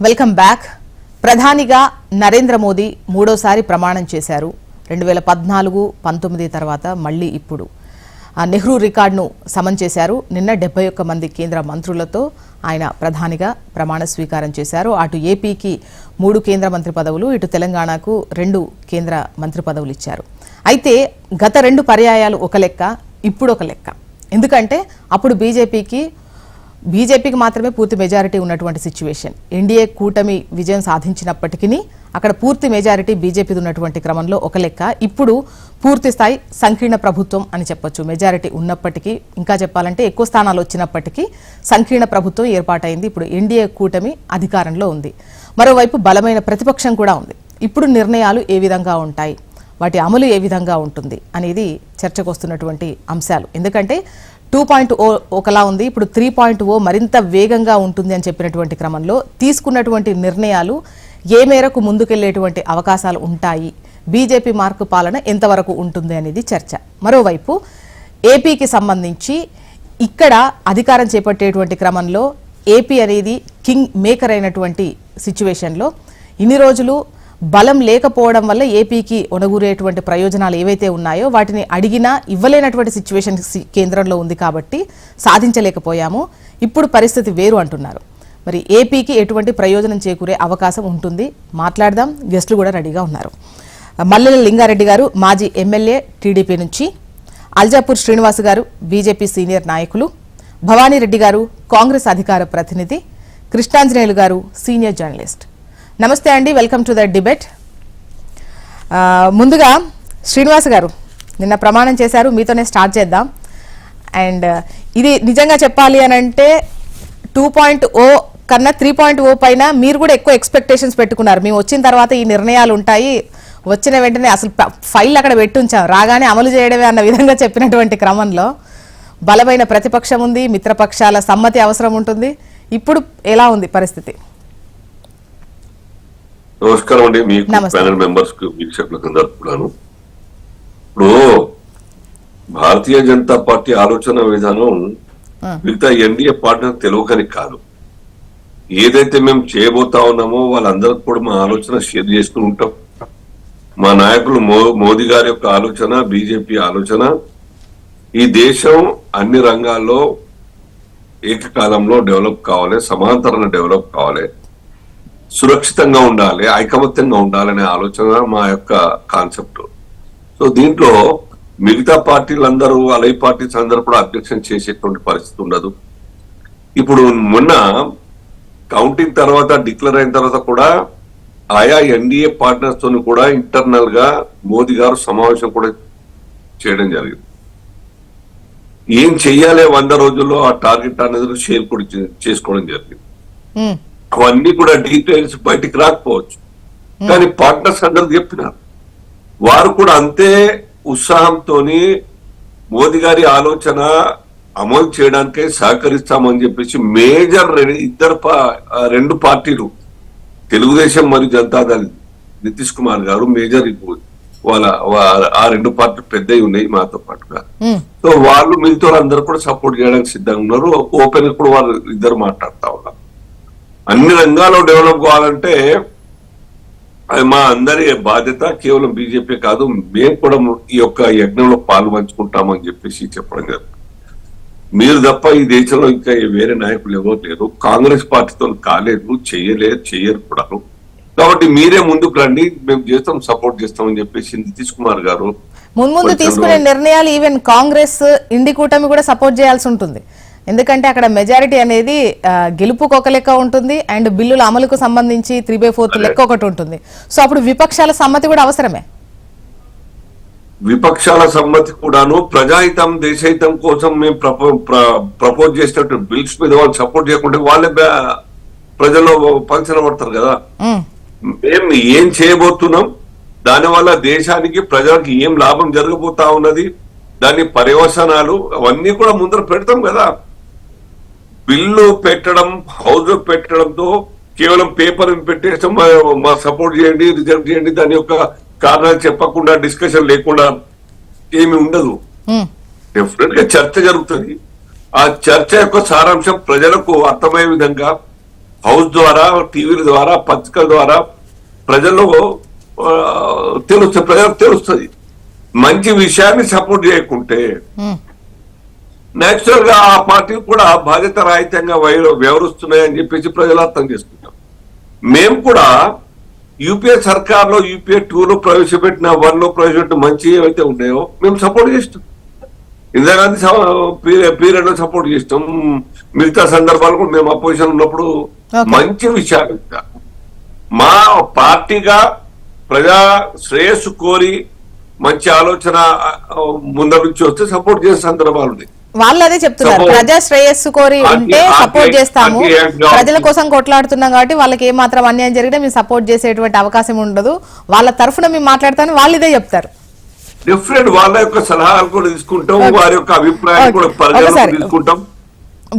Welcome back. ప్రధానిగా నరేంద్ర మోదీ మూడోసారి ప్రమాణం చేశారు. 2014-19 తర్వాత మళ్ళీ ఇప్పుడు నెహ్రూ రికార్డును సమన్ చేశారు. నిన్న 71 మంది కేంద్ర మంత్రులతో ఆయన ప్రధానిగా ప్రమాణ స్వీకారం చేశారు. అటు ఏపీకి 3 కేంద్ర మంత్రి పదవులు, ఇటు తెలంగాణకు 2 కేంద్ర మంత్రి పదవులు ఇచ్చారు. అయితే గత 2 పర్యాయాలు ఒక లెక్క, ఇప్పుడు ఒక లెక్క. ఎందుకంటే అప్పుడు బీజేపీకి మాత్రమే పూర్తి మెజారిటీ ఉన్నటువంటి సిచ్యువేషన్. ఎన్డీఏ కూటమి విజయం సాధించినప్పటికీ అక్కడ పూర్తి మెజారిటీ బీజేపీది ఉన్నటువంటి క్రమంలో ఒక లెక్క. ఇప్పుడు పూర్తి స్థాయి సంకీర్ణ ప్రభుత్వం అని చెప్పొచ్చు. మెజారిటీ ఉన్నప్పటికీ, ఇంకా చెప్పాలంటే ఎక్కువ స్థానాలు వచ్చినప్పటికీ సంకీర్ణ ప్రభుత్వం ఏర్పాటైంది. ఇప్పుడు ఎన్డీఏ కూటమి అధికారంలో ఉంది. మరోవైపు బలమైన ప్రతిపక్షం కూడా ఉంది. ఇప్పుడు నిర్ణయాలు ఏ విధంగా ఉంటాయి, వాటి అమలు ఏ విధంగా ఉంటుంది అనేది చర్చకు వస్తున్నటువంటి అంశాలు. ఎందుకంటే 2.0 ఒకలా ఉంది, ఇప్పుడు 3.0 మరింత వేగంగా ఉంటుంది అని చెప్పినటువంటి క్రమంలో తీసుకున్నటువంటి నిర్ణయాలు ఏ మేరకు ముందుకెళ్లేటువంటి అవకాశాలు ఉంటాయి, బీజేపీ మార్కు పాలన ఎంతవరకు ఉంటుంది అనేది చర్చ. మరోవైపు ఏపీకి సంబంధించి ఇక్కడ అధికారం చేపట్టేటువంటి క్రమంలో ఏపీ అనేది కింగ్ మేకర్ అయినటువంటి సిచ్యువేషన్లో ఇన్ని రోజులు బలం లేకపోవడం వల్ల ఏపీకి ఒనగూరేటువంటి ప్రయోజనాలు ఏవైతే ఉన్నాయో వాటిని అడిగినా ఇవ్వలేనటువంటి సిచ్యువేషన్ కేంద్రంలో ఉంది కాబట్టి సాధించలేకపోయాము. ఇప్పుడు పరిస్థితి వేరు అంటున్నారు. మరి ఏపీకి ఎటువంటి ప్రయోజనం చేకూరే అవకాశం ఉంటుంది, మాట్లాడదాం. గెస్టులు కూడా రెడీగా ఉన్నారు. మల్లెల లింగారెడ్డి గారు మాజీ ఎమ్మెల్యే టీడీపీ నుంచి, అల్జాపూర్ శ్రీనివాస్ గారు బీజేపీ సీనియర్ నాయకులు, భవానీరెడ్డి గారు కాంగ్రెస్ అధికార ప్రతినిధి, కృష్ణాంజనేయులు గారు సీనియర్ జర్నలిస్ట్. నమస్తే అండి, వెల్కమ్ టు ద డిబేట్. ముందుగా శ్రీనివాస్ గారు నిన్న ప్రమాణం చేశారు, మీతోనే స్టార్ట్ చేద్దాం. అండ్ ఇది నిజంగా చెప్పాలి అని అంటే 2.0 కన్నా 3.0 పైన మీరు కూడా ఎక్కువ ఎక్స్పెక్టేషన్స్ పెట్టుకున్నారు. మేము వచ్చిన తర్వాత ఈ నిర్ణయాలు ఉంటాయి, వచ్చిన వెంటనే అసలు ఫైల్ అక్కడ పెట్టుంచాం, రాగానే అమలు చేయడమే అన్న విధంగా చెప్పినటువంటి క్రమంలో బలమైన ప్రతిపక్షం ఉంది, మిత్రపక్షాల సమ్మతి అవసరం ఉంటుంది. ఇప్పుడు ఎలా ఉంది పరిస్థితి? నమస్కారం అండి, మీకు ప్యానల్ మెంబర్స్ కు వీక్షకులకు అందరికీ కూడాను. ఇప్పుడు భారతీయ జనతా పార్టీ ఆలోచన విధానం మిగతా ఎన్డీఏ పార్ట్నర్ తెలియకని కాదు. ఏదైతే మేము చేయబోతా ఉన్నామో వాళ్ళందరికీ కూడా మా ఆలోచన షేర్ చేసుకుని ఉంటాం. మా నాయకులు మోదీ గారి యొక్క ఆలోచన, బీజేపీ ఆలోచన, ఈ దేశం అన్ని రంగాల్లో ఏకకాలంలో డెవలప్ కావాలి, సమాంతరంగా డెవలప్ కావాలి, సురక్షితంగా ఉండాలి, ఐకమత్యంగా ఉండాలనే ఆలోచన మా యొక్క కాన్సెప్ట్. సో దీంట్లో మిగతా పార్టీలందరూ, అలై పార్టీస్ అందరూ కూడా అబ్జెక్షన్ చేసేటువంటి పరిస్థితి ఉండదు. ఇప్పుడు మొన్న కౌంటింగ్ తర్వాత, డిక్లేర్ అయిన తర్వాత కూడా ఆయా ఎన్డీఏ పార్ట్నర్స్ తోని కూడా ఇంటర్నల్ గా మోదీ గారు సమావేశం కూడా చేయడం జరిగింది. ఏం చెయ్యాలి 100 రోజుల్లో ఆ టార్గెట్ అనేది షేర్ కూడా చేసుకోవడం జరిగింది. అవన్నీ కూడా డీటెయిల్స్ బయటికి రాకపోవచ్చు, కానీ పార్ట్నర్స్ అందరికి చెప్పినారు. వారు కూడా అంతే ఉత్సాహంతో మోదీ గారి ఆలోచన అమలు చేయడానికే సహకరిస్తామని చెప్పేసి మేజర్ 2 పార్టీలు, తెలుగుదేశం మరియు జనతాదళ్, నితీష్ కుమార్ గారు మేజర్, వాళ్ళ ఆ 2 పార్టీలు పెద్దవి ఉన్నాయి మాతో పాటుగా. సో వాళ్ళు మిగతా అందరూ కూడా సపోర్ట్ చేయడానికి సిద్ధంగా ఉన్నారు. ఓపెన్ కూడా వాళ్ళు ఇద్దరు మాట్లాడుతా ఉన్నారు. అన్ని రంగాల్లో డెవలప్ కావాలంటే అది మా అందరి బాధ్యత. కేవలం బీజేపీ కాదు, మేము కూడా ఈ యొక్క యజ్ఞంలో పాలు పంచుకుంటామని చెప్పేసి చెప్పడం జరిగింది. మీరు తప్ప ఈ దేశంలో ఇంకా వేరే నాయకులు ఎవరు లేరు. కాంగ్రెస్ పార్టీతో కాలేదు, చెయ్యరు కూడా. కాబట్టి మీరే ముందుకు రండి, మేము చేస్తాం, సపోర్ట్ చేస్తామని చెప్పేసి నితీష్ కుమార్ గారు ముందు తీసుకునే నిర్ణయాలు ఈవెన్ కాంగ్రెస్, ఇండి కూటమి కూడా సపోర్ట్ చేయాల్సి ఉంటుంది. ఎందుకంటే అక్కడ మెజారిటీ అనేది గెలుపుకు ఒక లెక్క ఉంటుంది, అండ్ బిల్లుల అమలుకు సంబంధించి 3/4 లెక్క ఒకటి ఉంటుంది. సో అప్పుడు విపక్షాల సమ్మతి కూడా అవసరమే. విపక్షాల సమ్మతి కూడాను, ప్రజాహితం, దేశహితం కోసం మేము ప్రపోజ్ చేసినట్టు బిల్స్ మీద వాళ్ళు సపోర్ట్ చేయకుంటే వాళ్ళే ప్రజల్లో పంచన పడతారు కదా. మేము ఏం చేయబోతున్నాం, దానివల్ల దేశానికి, ప్రజలకు ఏం లాభం జరగబోతా ఉన్నది, దాని పర్యవసానాలు అవన్నీ కూడా ముందర పెడతాం కదా. బిల్లు పెట్టడం, హౌస్ లో పెట్టడంతో కేవలం పేపర్ పెట్టేస్తాం, మా సపోర్ట్ చేయండి, రిజెక్ట్ చేయండి, దాని యొక్క కారణాలు చెప్పకుండా, డిస్కషన్ లేకుండా ఏమి ఉండదు. డెఫినెట్ గా చర్చ జరుగుతుంది. ఆ చర్చ యొక్క సారాంశం ప్రజలకు అర్థమయ్యే విధంగా హౌస్ ద్వారా, టీవీల ద్వారా, పత్రికల ద్వారా ప్రజల్లో ప్రజలకు తెలుస్తుంది. మంచి విషయాన్ని సపోర్ట్ చేయకుంటే నేచురల్ గా ఆ పార్టీ కూడా బాధ్యత రాహిత్యంగా వ్యవహరిస్తున్నాయని చెప్పేసి ప్రజలు అర్థం చేసుకుంటాం. మేము కూడా యూపీఏ సర్కార్లో యూపీఏ 2లో ప్రవేశపెట్టిన 1లో ప్రవేశపెట్టిన మంచి ఏవైతే ఉన్నాయో మేము సపోర్ట్ చేస్తాం. ఇందిరాగాంధీ పీరియడ్ లో సపోర్ట్ చేస్తాం. మిగతా సందర్భాలు కూడా మేము అపోజిషన్ ఉన్నప్పుడు మంచి విషయాలు మా పార్టీగా ప్రజా శ్రేయస్సు కోరి మంచి ఆలోచన ముందర నుంచి వస్తే సపోర్ట్ చేసే సందర్భాలు ఉన్నాయి. వాళ్ళు అదే చెప్తున్నారు, ప్రజా శ్రేయస్సు కోరి ఉంటే సపోర్ట్ చేస్తాము, ప్రజల కోసం కొట్లాడుతున్నాం కాబట్టి వాళ్ళకి ఏ మాత్రం అన్యాయం జరిగినా మేము సపోర్ట్ చేసేటువంటి అవకాశం ఉండదు, వాళ్ళ తరఫున మేము మాట్లాడతాను వాళ్ళు ఇదే చెప్తారు. డిఫరెంట్ వాళ్ళ యొక్క సలహాలు కూడా తీసుకుంటాం, వారి యొక్క అభిప్రాయాలు కూడా ప్రజలకు తీసుకుంటాం.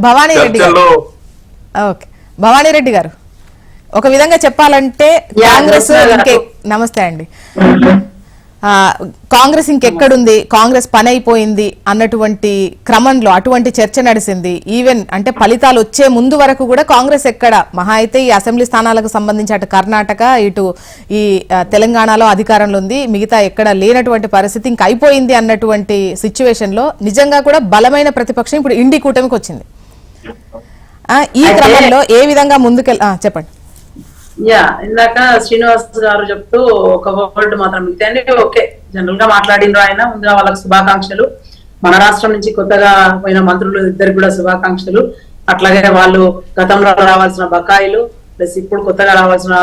భవానీ రెడ్డి గారు, ఓకే భవానీ రెడ్డి గారు, ఒక విధంగా చెప్పాలంటే కాంగ్రెస్ నమస్తే అండి, కాంగ్రెస్ ఇంకెక్కడుంది, కాంగ్రెస్ పని అయిపోయింది అన్నటువంటి క్రమంలో అటువంటి చర్చ నడిచింది. ఈవెన్ అంటే ఫలితాలు వచ్చే ముందు వరకు కూడా కాంగ్రెస్ ఎక్కడ మహా అయితే ఈ అసెంబ్లీ స్థానాలకు సంబంధించి అటు కర్ణాటక ఇటు ఈ తెలంగాణలో అధికారంలో ఉంది, మిగతా ఎక్కడ లేనటువంటి పరిస్థితి ఇంక అయిపోయింది అన్నటువంటి సిచ్యువేషన్ లో నిజంగా కూడా బలమైన ప్రతిపక్షం ఇప్పుడు ఇండి కూటమికి వచ్చింది. ఈ క్రమంలో ఏ విధంగా చెప్పండి. ఇందాక శ్రీనివాస్ గారు చెప్తూ ఒక వర్డ్ మాత్రం మిగతాన్ని ఓకే జనరల్ గా మాట్లాడినరు ఆయన. ముందుగా వాళ్ళకి శుభాకాంక్షలు. మన రాష్ట్రం నుంచి కొత్తగా పోయిన మంత్రులు ఇద్దరికి కూడా శుభాకాంక్షలు. అట్లాగే వాళ్ళు గతంలో రావాల్సిన బకాయిలు ప్లస్ ఇప్పుడు కొత్తగా రావాల్సిన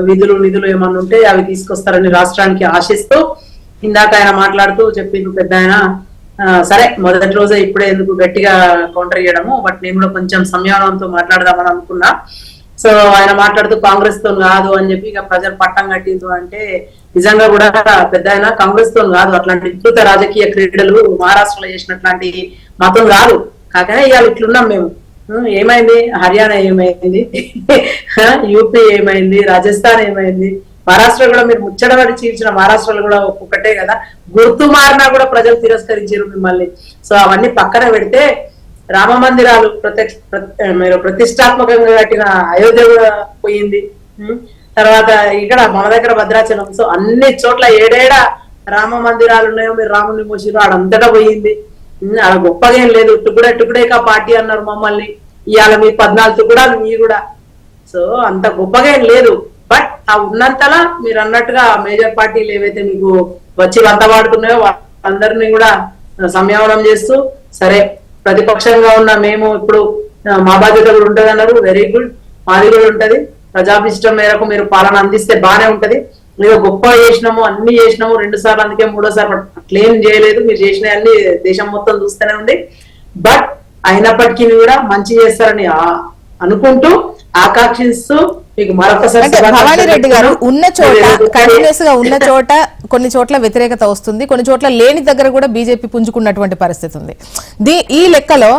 నిధులు ఏమన్నా ఉంటే అవి తీసుకొస్తారని రాష్ట్రానికి ఆశిస్తూ ఇందాక ఆయన మాట్లాడుతూ చెప్పింది పెద్ద ఆయన. సరే మొదటి రోజే ఇప్పుడే ఎందుకు గట్టిగా కౌంటర్ చేయడము, బట్ నేను కూడా కొంచెం సంయమనంతో మాట్లాడదామని అనుకున్నా. సో ఆయన మాట్లాడుతూ కాంగ్రెస్ తో కాదు అని చెప్పి ఇక ప్రజలు పట్టం కట్టిండ్రు అంటే నిజంగా కూడా పెద్ద ఆయన కాంగ్రెస్ తో కాదు, అట్లాంటి వికృత రాజకీయ క్రీడలు మహారాష్ట్రలో చేసినట్లాంటి మతం కాదు. కాకనే ఇవాళ ఇట్లున్నాం మేము. ఏమైంది, హర్యానా ఏమైంది, యూపీ ఏమైంది, రాజస్థాన్ ఏమైంది, మహారాష్ట్ర కూడా మీరు ముచ్చటబడి చీల్చిన మహారాష్ట్రలో కూడా ఒక్కొక్కటే కదా, గుర్తు మారినా కూడా ప్రజలు తిరస్కరించారు మిమ్మల్ని. సో అవన్నీ పక్కన పెడితే రామ మందిరాలు మీరు ప్రతిష్టాత్మకంగా కట్టిన అయోధ్య కూడా పోయింది. తర్వాత ఇక్కడ మన దగ్గర భద్రాచలం. సో అన్ని చోట్ల ఏడేడా రామ మందిరాలు ఉన్నాయో మీరు రాముని మోసిరు ఆడంతటా పోయింది. అలా గొప్పగా ఏం లేదు. టుకుడేకా పార్టీ అన్నారు మమ్మల్ని, ఇవాళ మీ 14 తుకుడాలు మీ కూడా. సో అంత గొప్పగా ఏం లేదు. బట్ ఆ ఉన్నంతలా మీరు అన్నట్టుగా మేజర్ పార్టీలు ఏవైతే మీకు వచ్చి వంతవాడుతున్నాయో వాళ్ళందరినీ కూడా సంయమనం చేస్తూ సరే ప్రతిపక్షంగా ఉన్న మేము ఇప్పుడు మా బాధ్యత కూడా ఉంటది అన్నారు. వెరీ గుడ్, మాది కూడా ఉంటది. ప్రజాభిష్టం మేరకు మీరు పాలన అందిస్తే బానే ఉంటది. మీరు గొప్ప చేసినాము, అన్ని చేసినాము 2 సార్లు, అందుకే 3వ సారి అట్లేం చేయలేదు. మీరు చేసిన అన్ని దేశం మొత్తం చూస్తూనే ఉంది. బట్ అయినప్పటికీ కూడా మంచి చేస్తారని అనుకుంటూ ఆకాంక్షిస్తూ మీకు మరొకసారి భవానీ రెడ్డి గారు ఉన్న చోట కంటిన్యూస్ గా ఉన్న చోట కొన్ని చోట్ల వ్యతిరేకత వస్తుంది, కొన్ని చోట్ల లేని దగ్గర కూడా బీజేపీ పుంజుకున్నటువంటి పరిస్థితి ఉంది. ఈ లెక్కలో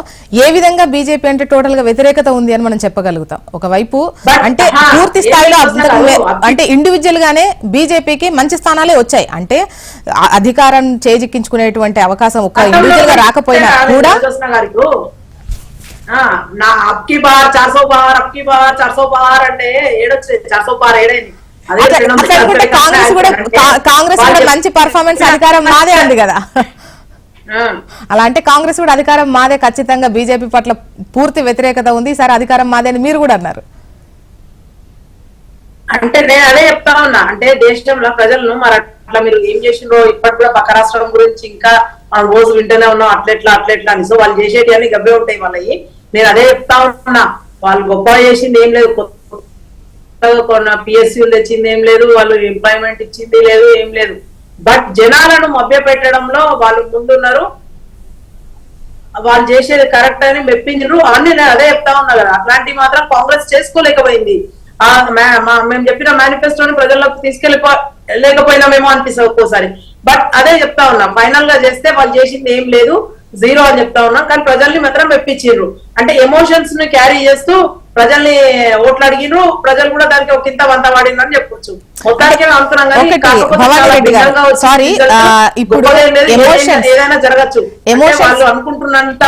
ఏ విధంగా బీజేపీ అంటే టోటల్ గా వ్యతిరేకత ఉంది అని మనం చెప్పగలుగుతాం? ఒకవైపు అంటే పూర్తి స్థాయిలో అంటే ఇండివిజువల్ గానే బీజేపీకి మంచి స్థానాలే వచ్చాయి, అంటే అధికారం చేజిక్కించుకునేటువంటి అవకాశం ఒక ఇండివిజువల్ గా రాకపోయినా కూడా నా అబ్కి బార్ 400 బార్, అబ్కి బార్ 400 బార్ అంటే ఏడొచ్చింది. 400 బార్ ఏడైంది. కాంగ్రెస్ కూడా మంచి పర్ఫార్మెన్స్, అధికారం మాదే ఉంది కదా. అలా అంటే కాంగ్రెస్ కూడా అధికారం మాదే, ఖచ్చితంగా బీజేపీ పట్ల పూర్తి వ్యతిరేకత ఉంది, ఈసారి అధికారం మాదే అని మీరు కూడా అన్నారు. అంటే నేను అదే చెప్తా ఉన్నా, అంటే దేశంలో ప్రజలను మరి అట్లా మీరు ఏం చేసిండ్రో ఇప్పటి కూడా పక్క రాష్ట్రం గురించి ఇంకా మనం రోజు వింటూనే ఉన్నాం, అట్లెట్లా అని. సో వాళ్ళు చేసేటి అన్ని గబ్బే ఉంటాయి వాళ్ళవి. నేను అదే చెప్తా ఉన్నా, వాళ్ళు గొప్ప చేసింది ఏం లేదు, కొన్న పిఎస్సీలు తెచ్చింది ఏం లేదు, వాళ్ళు ఎంప్లాయ్మెంట్ ఇచ్చింది లేదు, ఏం లేదు. బట్ జనాలను మభ్య పెట్టడంలో వాళ్ళు ముందున్నారు, వాళ్ళు చేసేది కరెక్ట్ అని మెప్పించరు అని నేను అదే చెప్తా ఉన్నా కదా. అట్లాంటివి మాత్రం కాంగ్రెస్ చేసుకోలేకపోయింది. మేము చెప్పిన మేనిఫెస్టోని ప్రజల్లోకి తీసుకెళ్ళలేకపోయినామేమో అనిపిస్తుంది ఒక్కోసారి. బట్ అదే చెప్తా ఉన్నా, ఫైనల్ గా చేస్తే వాళ్ళు చేసింది ఏం లేదు, 0 అని చెప్తా ఉన్నాం. కానీ ప్రజల్ని మాత్రం మెప్పించారు. అంటే ఎమోషన్స్ ని క్యారీ చేస్తూ ప్రజల్ని ఓట్లు అడిగిను, ప్రజలు కూడా దానికి ఒక ఇంత వంత వాడిన అని చెప్పొచ్చు. మొత్తానికి ఏదైనా జరగచ్చు. వాళ్ళు అనుకుంటున్నంత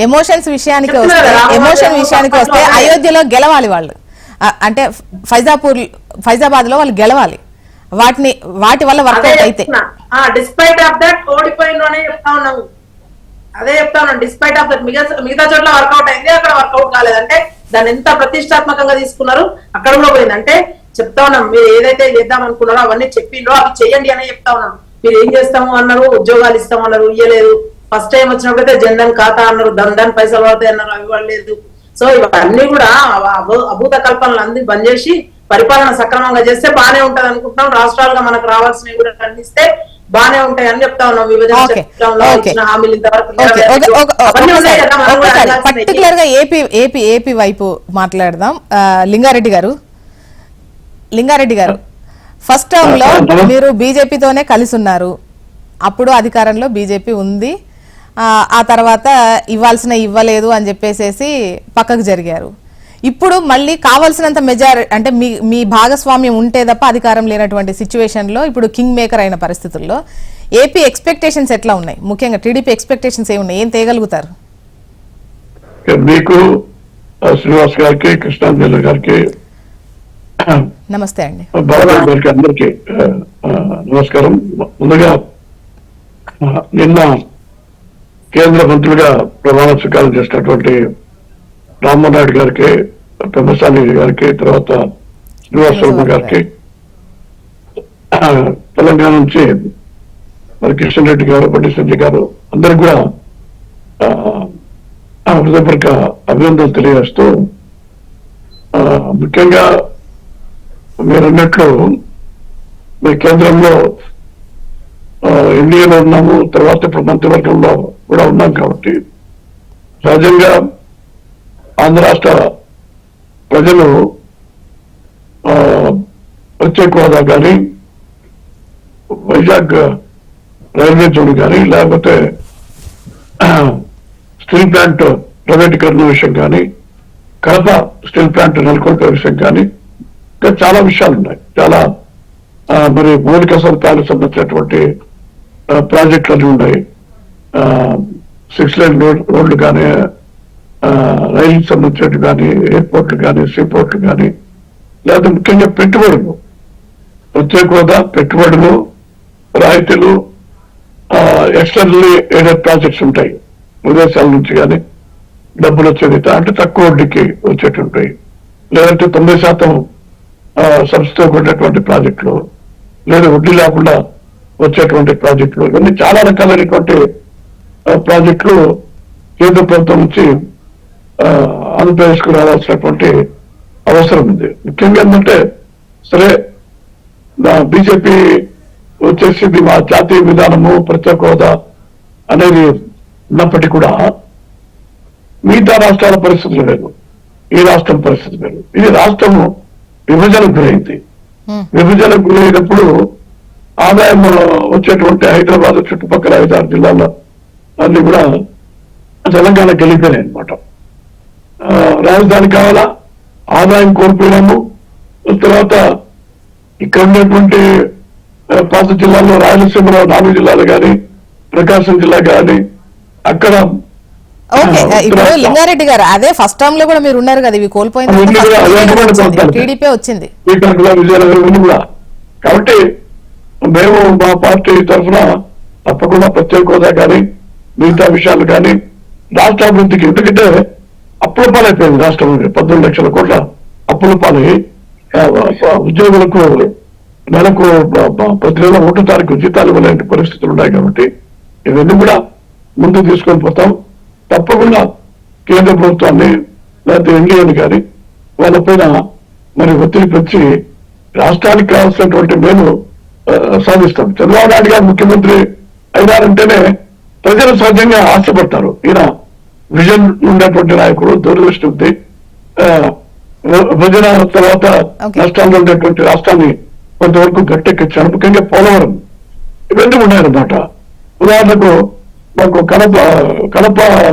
ఎమోషన్స్ విషయానికి వస్తే చెప్తున్నారు అయోధ్యలో గెలవాలి వాళ్ళు. అంటే ఫైజాబాద్ లో వాళ్ళు గెలవాలి. వాటి వల్ల వర్కౌట్ అయితే డిస్పైట్ ఆఫ్ దట్ ఓడిపోయిందనే చెప్తా ఉన్నాము. అదే చెప్తా ఉన్నాం, డిస్పైట్ ఆఫ్ దట్ మిగతా చోట్ల వర్కౌట్ అయింది, అక్కడ వర్కౌట్ కాలేదంటే దాన్ని ఎంత ప్రతిష్టాత్మకంగా తీసుకున్నారు, అక్కడ కూడా పోయింది. అంటే చెప్తా ఉన్నాం, మీరు ఏదైతే చేద్దాం అనుకున్నారో అవన్నీ చెప్పిండ్రో అవి చెయ్యండి అనే చెప్తా ఉన్నాం. మీరు ఏం చేస్తాము అన్నారు, ఉద్యోగాలు ఇస్తాము అన్నారు, ఇయ్యలేదు. ఫస్ట్ టైం వచ్చినప్పుడైతే జన్ధన్ ఖాతా అన్నారు, దాని పైసలు పడతాయి అన్నారు, అవి పడలేదు. సో ఇవన్నీ కూడా అభూత కల్పనలు అన్ని బంద్ చేసి పరిపాలన సక్రమంగా చేస్తే బానే ఉంటది అనుకుంటున్నాం. రాష్ట్రాలుగా మనకు రావాల్సినవి కూడా అందిస్తే బానే ఉంటాయి అని చెప్తా ఉన్నాం. విభజన చట్టంలో ఇచ్చిన హామీలు ఇంతవరకు పర్టికులర్ గా ఏపీ వైపు మాట్లాడదాం. లింగారెడ్డి గారు ఫస్ట్ టర్మ్ లో మీరు బీజేపీతోనే కలిసి ఉన్నారు. అప్పుడు అధికారంలో బీజేపీ ఉంది. ఆ తర్వాత ఇవ్వలేదు అని చెప్పేసి పక్కకు జరిగారు. ఇప్పుడు మళ్ళీ కావాల్సినంత మెజారిటీ అంటే మీ భాగస్వామ్యం ఉంటే తప్ప అధికారం లేనటువంటి సిచ్యువేషన్ లో ఇప్పుడు కింగ్ మేకర్ అయిన పరిస్థితుల్లో ఏపీ ఎక్స్పెక్టేషన్స్ ఎట్లా ఉన్నాయి? ముఖ్యంగా టీడీపీ ఎక్స్పెక్టేషన్స్ ఏమున్నాయి? ఏం తేగలుగుతారు? మీకు శ్రీనివాస్ గారికి, కృష్ణాంజలి గారికి నమస్తే అండి. బాలరాజు గారికి అందరికీ నమస్కారం. ముందుగా నిన్న కేంద్ర మంత్రులుగా ప్రమాణ స్వీకారం చేసినటువంటి రామ్మోహన్ నాయుడు గారికి, పెమ్మసాని గారికి, తర్వాత శ్రీనివాస్ వర్మ గారికి, తెలంగాణ నుంచి మరి కిషన్ రెడ్డి గారు, బండి సంజయ్ గారు అందరికి కూడా హృదయపూర్వక అభినందనలు తెలియజేస్తూ, ముఖ్యంగా మీరు అన్నట్లు మీ కేంద్రంలో ఎన్డీఏలో ఉన్నాము, తర్వాత ఇప్పుడు మంత్రివర్గంలో కూడా ఉన్నాం కాబట్టి సహజంగా ఆంధ్ర రాష్ట్ర ప్రజలు ప్రత్యేక హోదా కానీ, వైజాగ్ రైల్వే జోన్ కానీ, లేకపోతే స్టీల్ ప్లాంట్ ప్రైవేటీకరణ విషయం కానీ, కడప స్టీల్ ప్లాంట్ నెలకొల్పే విషయం కానీ, ఇంకా చాలా విషయాలు ఉన్నాయి. చాలా మరి మౌలిక సదుపాయాలకు సంబంధించినటువంటి ప్రాజెక్టులు ఉన్నాయి. 6 లైన్ రోడ్లు కానీ, రైలు సంబంధించినట్టు కానీ, ఎయిర్పోర్ట్లు కానీ, సీపోర్ట్లు కానీ, లేదా ముఖ్యంగా పెట్టుబడులు, ప్రత్యేక హోదా, పెట్టుబడులు, రాయితీలు, ఎక్స్టర్నల్లీ ఎయిడెడ్ ప్రాజెక్ట్స్ ఉంటాయి. విదేశాల నుంచి కానీ డబ్బులు వచ్చేది అంటే తక్కువ వడ్డీకి వచ్చేటుంటాయి, లేదంటే 90% సబ్సిడీతో కూడినటువంటి ప్రాజెక్టులు, లేదా వడ్డీ లేకుండా వచ్చేటువంటి ప్రాజెక్టులు, ఇవన్నీ చాలా రకాలైనటువంటి ప్రాజెక్టులు కేంద్ర ప్రభుత్వం నుంచి ఆంధ్రప్రదేశ్కు రావాల్సినటువంటి అవసరం ఉంది. ముఖ్యంగా ఏంటంటే సరే బీజేపీ వచ్చేసింది మా జాతీయ విధానము, ప్రత్యేక హోదా అనేది ఉన్నప్పటికీ కూడా మిగతా రాష్ట్రాల పరిస్థితులు లేదు, ఈ రాష్ట్రం పరిస్థితి లేదు. ఇది రాష్ట్రము విభజనకు గురైంది. విభజనకు గురైనప్పుడు ఆదాయం వచ్చేటువంటి హైదరాబాద్ చుట్టుపక్కల 5-6 జిల్లాల్లో అన్ని కూడా తెలంగాణకి వెళ్ళిపోయినాయి అనమాట. రాజధాని కావాలా, ఆదాయం కోల్పోయినాము. తర్వాత ఇక్కడ ఉన్నటువంటి పాత జిల్లాల్లో రాయలసీమలో 4 జిల్లాలు కానీ, ప్రకాశం జిల్లా కానీ, అక్కడ ఇప్పుడు లింగారెడ్డి గారు అదే ఫస్ట్ టర్మ్ లో కూడా మీరు ఉన్నారు కదా, ఇవి కోల్పోయింది టీడీపీ వచ్చింది విజయనగరం కూడా. కాబట్టి మేము మా పార్టీ తరఫున తప్పకుండా ప్రత్యేక హోదా కానీ, మిగతా విషయాలు కానీ, రాష్ట్ర అభివృద్ధికి, ఎందుకంటే అప్పుల పాలైపోయింది రాష్ట్రం. 18 లక్షల కోట్ల అప్పుల పాలై ఉద్యోగులకు నెలకు ప్రతి నెల 1వ తారీఖు జీతాలు ఇవ్వలేని పరిస్థితులు ఉన్నాయి. కాబట్టి ఇవన్నీ కూడా ముందుకు తీసుకొని పోతాం. తప్పకుండా కేంద్ర ప్రభుత్వాన్ని లేకపోతే ఎన్డీఏని కానీ వాళ్ళపైన మరి ఒత్తిడి పెంచి రాష్ట్రానికి కావాల్సినటువంటి మేలు సాధిస్తాం. చంద్రబాబు నాయుడు గారు ముఖ్యమంత్రి అయినారంటేనే ప్రజలు సహజంగా ఆశపడతారు. ఈయన విజన్ ఉండేటువంటి నాయకుడు, దూరదృష్టి ఉంది. విభజన తర్వాత రాష్ట్రాల్లో ఉండేటువంటి రాష్ట్రాన్ని కొంతవరకు గట్టెక్కించారు. ముఖ్యంగా పోలవరం ఇవన్నీ ఉన్నాయన్నమాట. ఉదాహరణకు మాకు కడప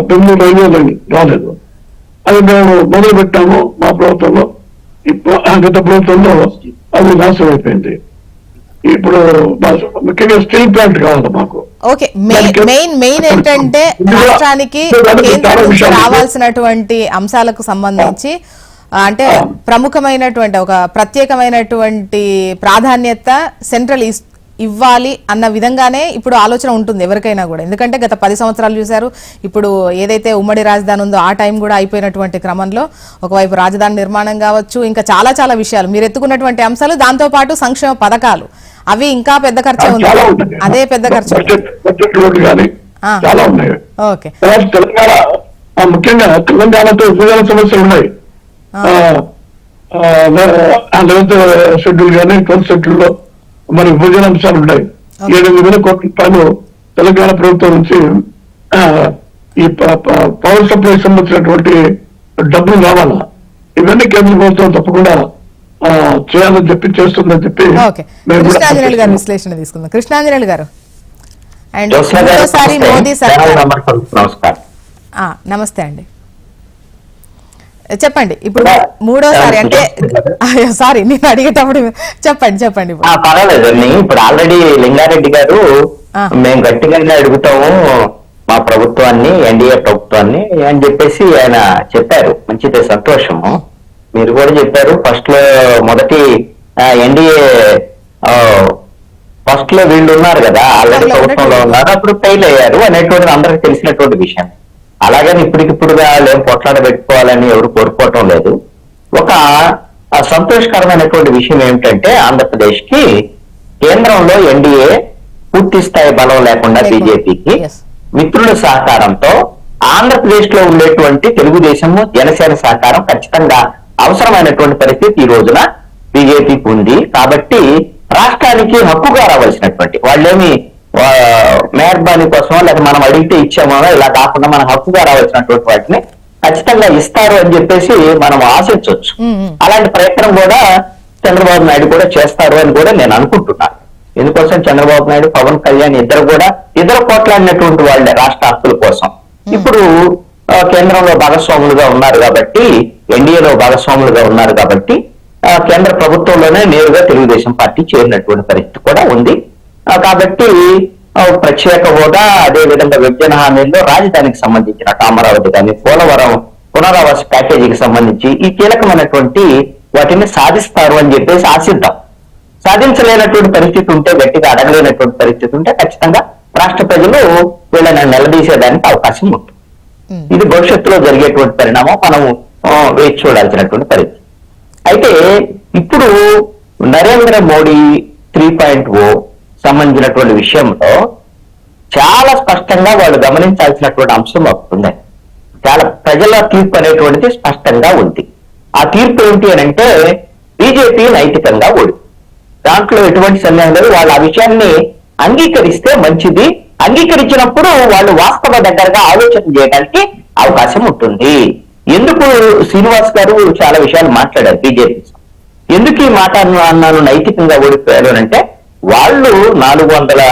బెంగళూరు రైల్వే లైన్ రాలేదు, అది మేము మొదలు పెట్టాము మా ప్రభుత్వంలో. గత ప్రభుత్వంలో అది నాశనం అయిపోయింది. ఇప్పుడు ముఖ్యంగా స్టీల్ ప్లాంట్ కావాలి మాకు. ఓకే, మెయిన్ ఏంటంటే రాష్ట్రానికి కేంద్రం నుంచి రావాల్సినటువంటి అంశాలకు సంబంధించి అంటే ప్రముఖమైనటువంటి ఒక ప్రత్యేకమైనటువంటి ప్రాధాన్యత సెంట్రల్ ఇవ్వాలి అన్న విధంగానే ఇప్పుడు ఆలోచన ఉంటుంది ఎవరికైనా కూడా. ఎందుకంటే గత 10 సంవత్సరాలు చూశారు, ఇప్పుడు ఏదైతే ఉమ్మడి రాజధాని ఉందో ఆ టైం కూడా అయిపోయినటువంటి క్రమంలో ఒకవైపు రాజధాని నిర్మాణం కావచ్చు, ఇంకా చాలా చాలా విషయాలు మీరు ఎత్తుకున్నటువంటి అంశాలు, దాంతో పాటు సంక్షేమ పథకాలు అవి ఇంకా పెద్ద ఖర్చే ఉంది, అదే పెద్ద ఖర్చు. చాలా ఉన్నాయి. ఓకే, తెలంగాణ ముఖ్యంగా తెలంగాణతో విభజన సమస్యలు ఉన్నాయి. 11th షెడ్యూల్ కానీ 12th షెడ్యూల్ లో మరి విభజన అంశాలు ఉన్నాయి. 7,000 కోట్ల రూపాయలు తెలంగాణ ప్రభుత్వం నుంచి ఈ పవర్ సప్లై సంబంధించినటువంటి డబ్బులు కావాలా, ఇవన్నీ కేంద్ర ప్రభుత్వం తప్పకుండా చేయాలని చెప్పి చేస్తుందని చెప్పి కృష్ణాంజనేయులు గారు విశ్లేషణ తీసుకుందాం. కృష్ణాంజనేయులు గారు, అండ్ మూడోసారి మోదీ సర్కార్. నమస్తే అండి, చెప్పండి. ఇప్పుడు మూడోసారి అంటే సారీ నేను అడిగేటప్పుడు చెప్పండి. పర్వాలేదండి. ఇప్పుడు ఆల్రెడీ లింగారెడ్డి గారు మేము గట్టిగానే అడుగుతాము మా ప్రభుత్వాన్ని, ఎన్డీఏ ప్రభుత్వాన్ని అని చెప్పేసి ఆయన చెప్పారు. మంచిదే, సంతోషము. మీరు కూడా చెప్పారు ఫస్ట్ లో మొదటి ఎన్డీఏ ఫస్ట్ లో వీళ్ళు ఉన్నారు కదా, ఆల్రెడీ ప్రభుత్వంలో ఉన్నారు, అప్పుడు ఫెయిల్ అయ్యారు అనేటువంటిది అందరికి తెలిసినటువంటి విషయం. అలాగని ఇప్పటికిప్పుడుగా ఏం పొట్లాడ పెట్టుకోవాలని ఎవరు కోరుకోవటం లేదు. ఒక సంతోషకరమైనటువంటి విషయం ఏమిటంటే ఆంధ్రప్రదేశ్ కి కేంద్రంలో ఎన్డీఏ పూర్తి స్థాయి బలం లేకుండా బీజేపీకి మిత్రుల సహకారంతో ఆంధ్రప్రదేశ్ లో ఉండేటువంటి తెలుగుదేశము జనసేన సహకారం ఖచ్చితంగా అవసరమైనటువంటి పరిస్థితి ఈ రోజున బీజేపీకి ఉంది. కాబట్టి రాష్ట్రానికి హక్కుగా రావాల్సినటువంటి వాళ్ళేమి మెహర్బానీ కోసమో లేదా మనం అడిగితే ఇచ్చామో ఇలా కాకుండా మన హక్కుగా రావాల్సినటువంటి వాటిని ఖచ్చితంగా ఇస్తారు అని చెప్పేసి మనం ఆశించవచ్చు. అలాంటి ప్రయత్నం కూడా చంద్రబాబు నాయుడు కూడా చేస్తారు అని కూడా నేను అనుకుంటున్నాను. ఎందుకోసం చంద్రబాబు నాయుడు, పవన్ కళ్యాణ్ ఇద్దరు పోట్లాడినటువంటి వాళ్ళే రాష్ట్ర హక్కుల కోసం. ఇప్పుడు కేంద్రంలో భాగస్వాములుగా ఉన్నారు కాబట్టి, ఎన్డీఏలో భాగస్వాములుగా ఉన్నారు కాబట్టి కేంద్ర ప్రభుత్వంలోనే నేరుగా తెలుగుదేశం పార్టీ చేరినటువంటి పరిస్థితి కూడా ఉంది. కాబట్టి ప్రత్యేక హోదా, అదే విధంగా విభజన హామీల్లో రాజధానికి సంబంధించిన అమరావతి కానీ, పోలవరం పునరావాస ప్యాకేజీకి సంబంధించి ఈ కీలకమైనటువంటి వాటిని సాధిస్తారు అని చెప్పేసి ఆశిద్దాం. సాధించలేనటువంటి పరిస్థితి ఉంటే, గట్టిగా అడగలేనటువంటి పరిస్థితి ఉంటే ఖచ్చితంగా రాష్ట్ర ప్రజలు వీళ్ళని నిలదీసేదానికి అవకాశం ఉంటుంది. ఇది భవిష్యత్తులో జరిగేటువంటి పరిణామం, మనం వేచి చూడాల్సినటువంటి పరిస్థితి. అయితే ఇప్పుడు నరేంద్ర మోడీ 3.0 సంబంధించినటువంటి విషయంలో చాలా స్పష్టంగా వాళ్ళు గమనించాల్సినటువంటి అంశం వస్తుంది. చాలా ప్రజల తీర్పు అనేటువంటిది స్పష్టంగా ఉంది. ఆ తీర్పు ఏంటి అని అంటే బీజేపీ నైతికంగా ఓడి, దాంట్లో ఎటువంటి సందేహం లేదు. వాళ్ళు ఆ విషయాన్ని అంగీకరిస్తే మంచిది. అంగీకరించినప్పుడు వాళ్ళు వాస్తవ దగ్గరగా ఆలోచన చేయడానికి అవకాశం ఉంటుంది. ఎందుకు శ్రీనివాస్ గారు చాలా విషయాలు మాట్లాడారు బీజేపీ. ఎందుకు ఈ మాట అన్నాను నైతికంగా ఓడిపోయారు అంటే, వాళ్ళు 400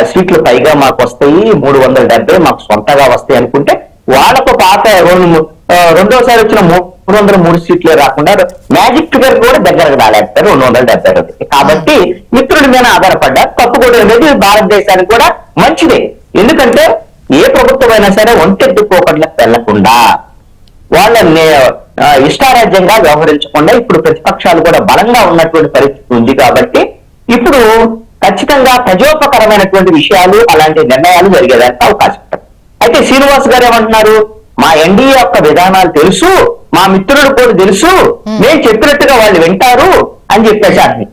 సీట్లు పైగా మాకు వస్తాయి, 370 మాకు సొంతగా వస్తాయి అనుకుంటే, వాళ్ళకు పాత రెండోసారి వచ్చిన 303 సీట్లే రాకుండా మ్యాజిక్ ఫిగర్ కూడా దగ్గరకు రాలేకపోయారు 272. కాబట్టి మిత్రుల మీద ఆధారపడ్డారు. తప్పుకోవడం అనేది భారతదేశానికి కూడా మంచిదే. ఎందుకంటే ఏ ప్రభుత్వం అయినా సరే ఒంటెద్దు పోకట్లకు వెళ్లకుండా, వాళ్ళ ఇష్టారాజ్యంగా వ్యవహరించకుండా ఇప్పుడు ప్రతిపక్షాలు కూడా బలంగా ఉన్నటువంటి పరిస్థితి ఉంది. కాబట్టి ఇప్పుడు ఖచ్చితంగా ప్రజోపకరమైనటువంటి విషయాలు, అలాంటి నిర్ణయాలు జరిగేదానికి అవకాశం ఉంటుంది. అయితే శ్రీనివాస్ గారు ఏమంటున్నారు, మా ఎన్డీఏ యొక్క విధానాలు తెలుసు, మా మిత్రులు కూడా తెలుసు, మేము చెప్పినట్టుగా వాళ్ళు వింటారు అని చెప్పేసి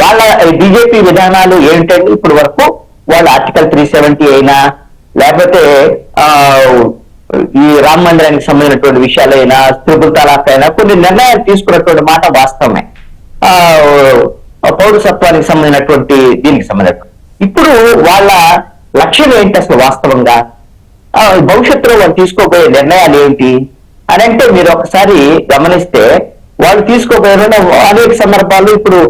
వాళ్ళ బీజేపీ విధానాలు ఏంటంటే ఇప్పుడు వరకు వాళ్ళ ఆర్టికల్ 370 అయినా, లేకపోతే ఈ రామ మందిరానికి సంబంధించినటువంటి విషయాలైనా, త్రిపుల్ తలాక్ అయినా కొన్ని నిర్ణయాలు తీసుకున్నటువంటి మాట వాస్తవమే. పౌరసత్వానికి సంబంధించినటువంటి దీనికి సంబంధించినటువంటి ఇప్పుడు వాళ్ళ లక్ష్యం ఏంటి అసలు వాస్తవంగా, భవిష్యత్తులో వాళ్ళు తీసుకోబోయే నిర్ణయాలు ఏంటి అని అంటే మీరు ఒకసారి గమనిస్తే వాళ్ళు తీసుకోబోయే అనేక సందర్భాలు ఇప్పుడు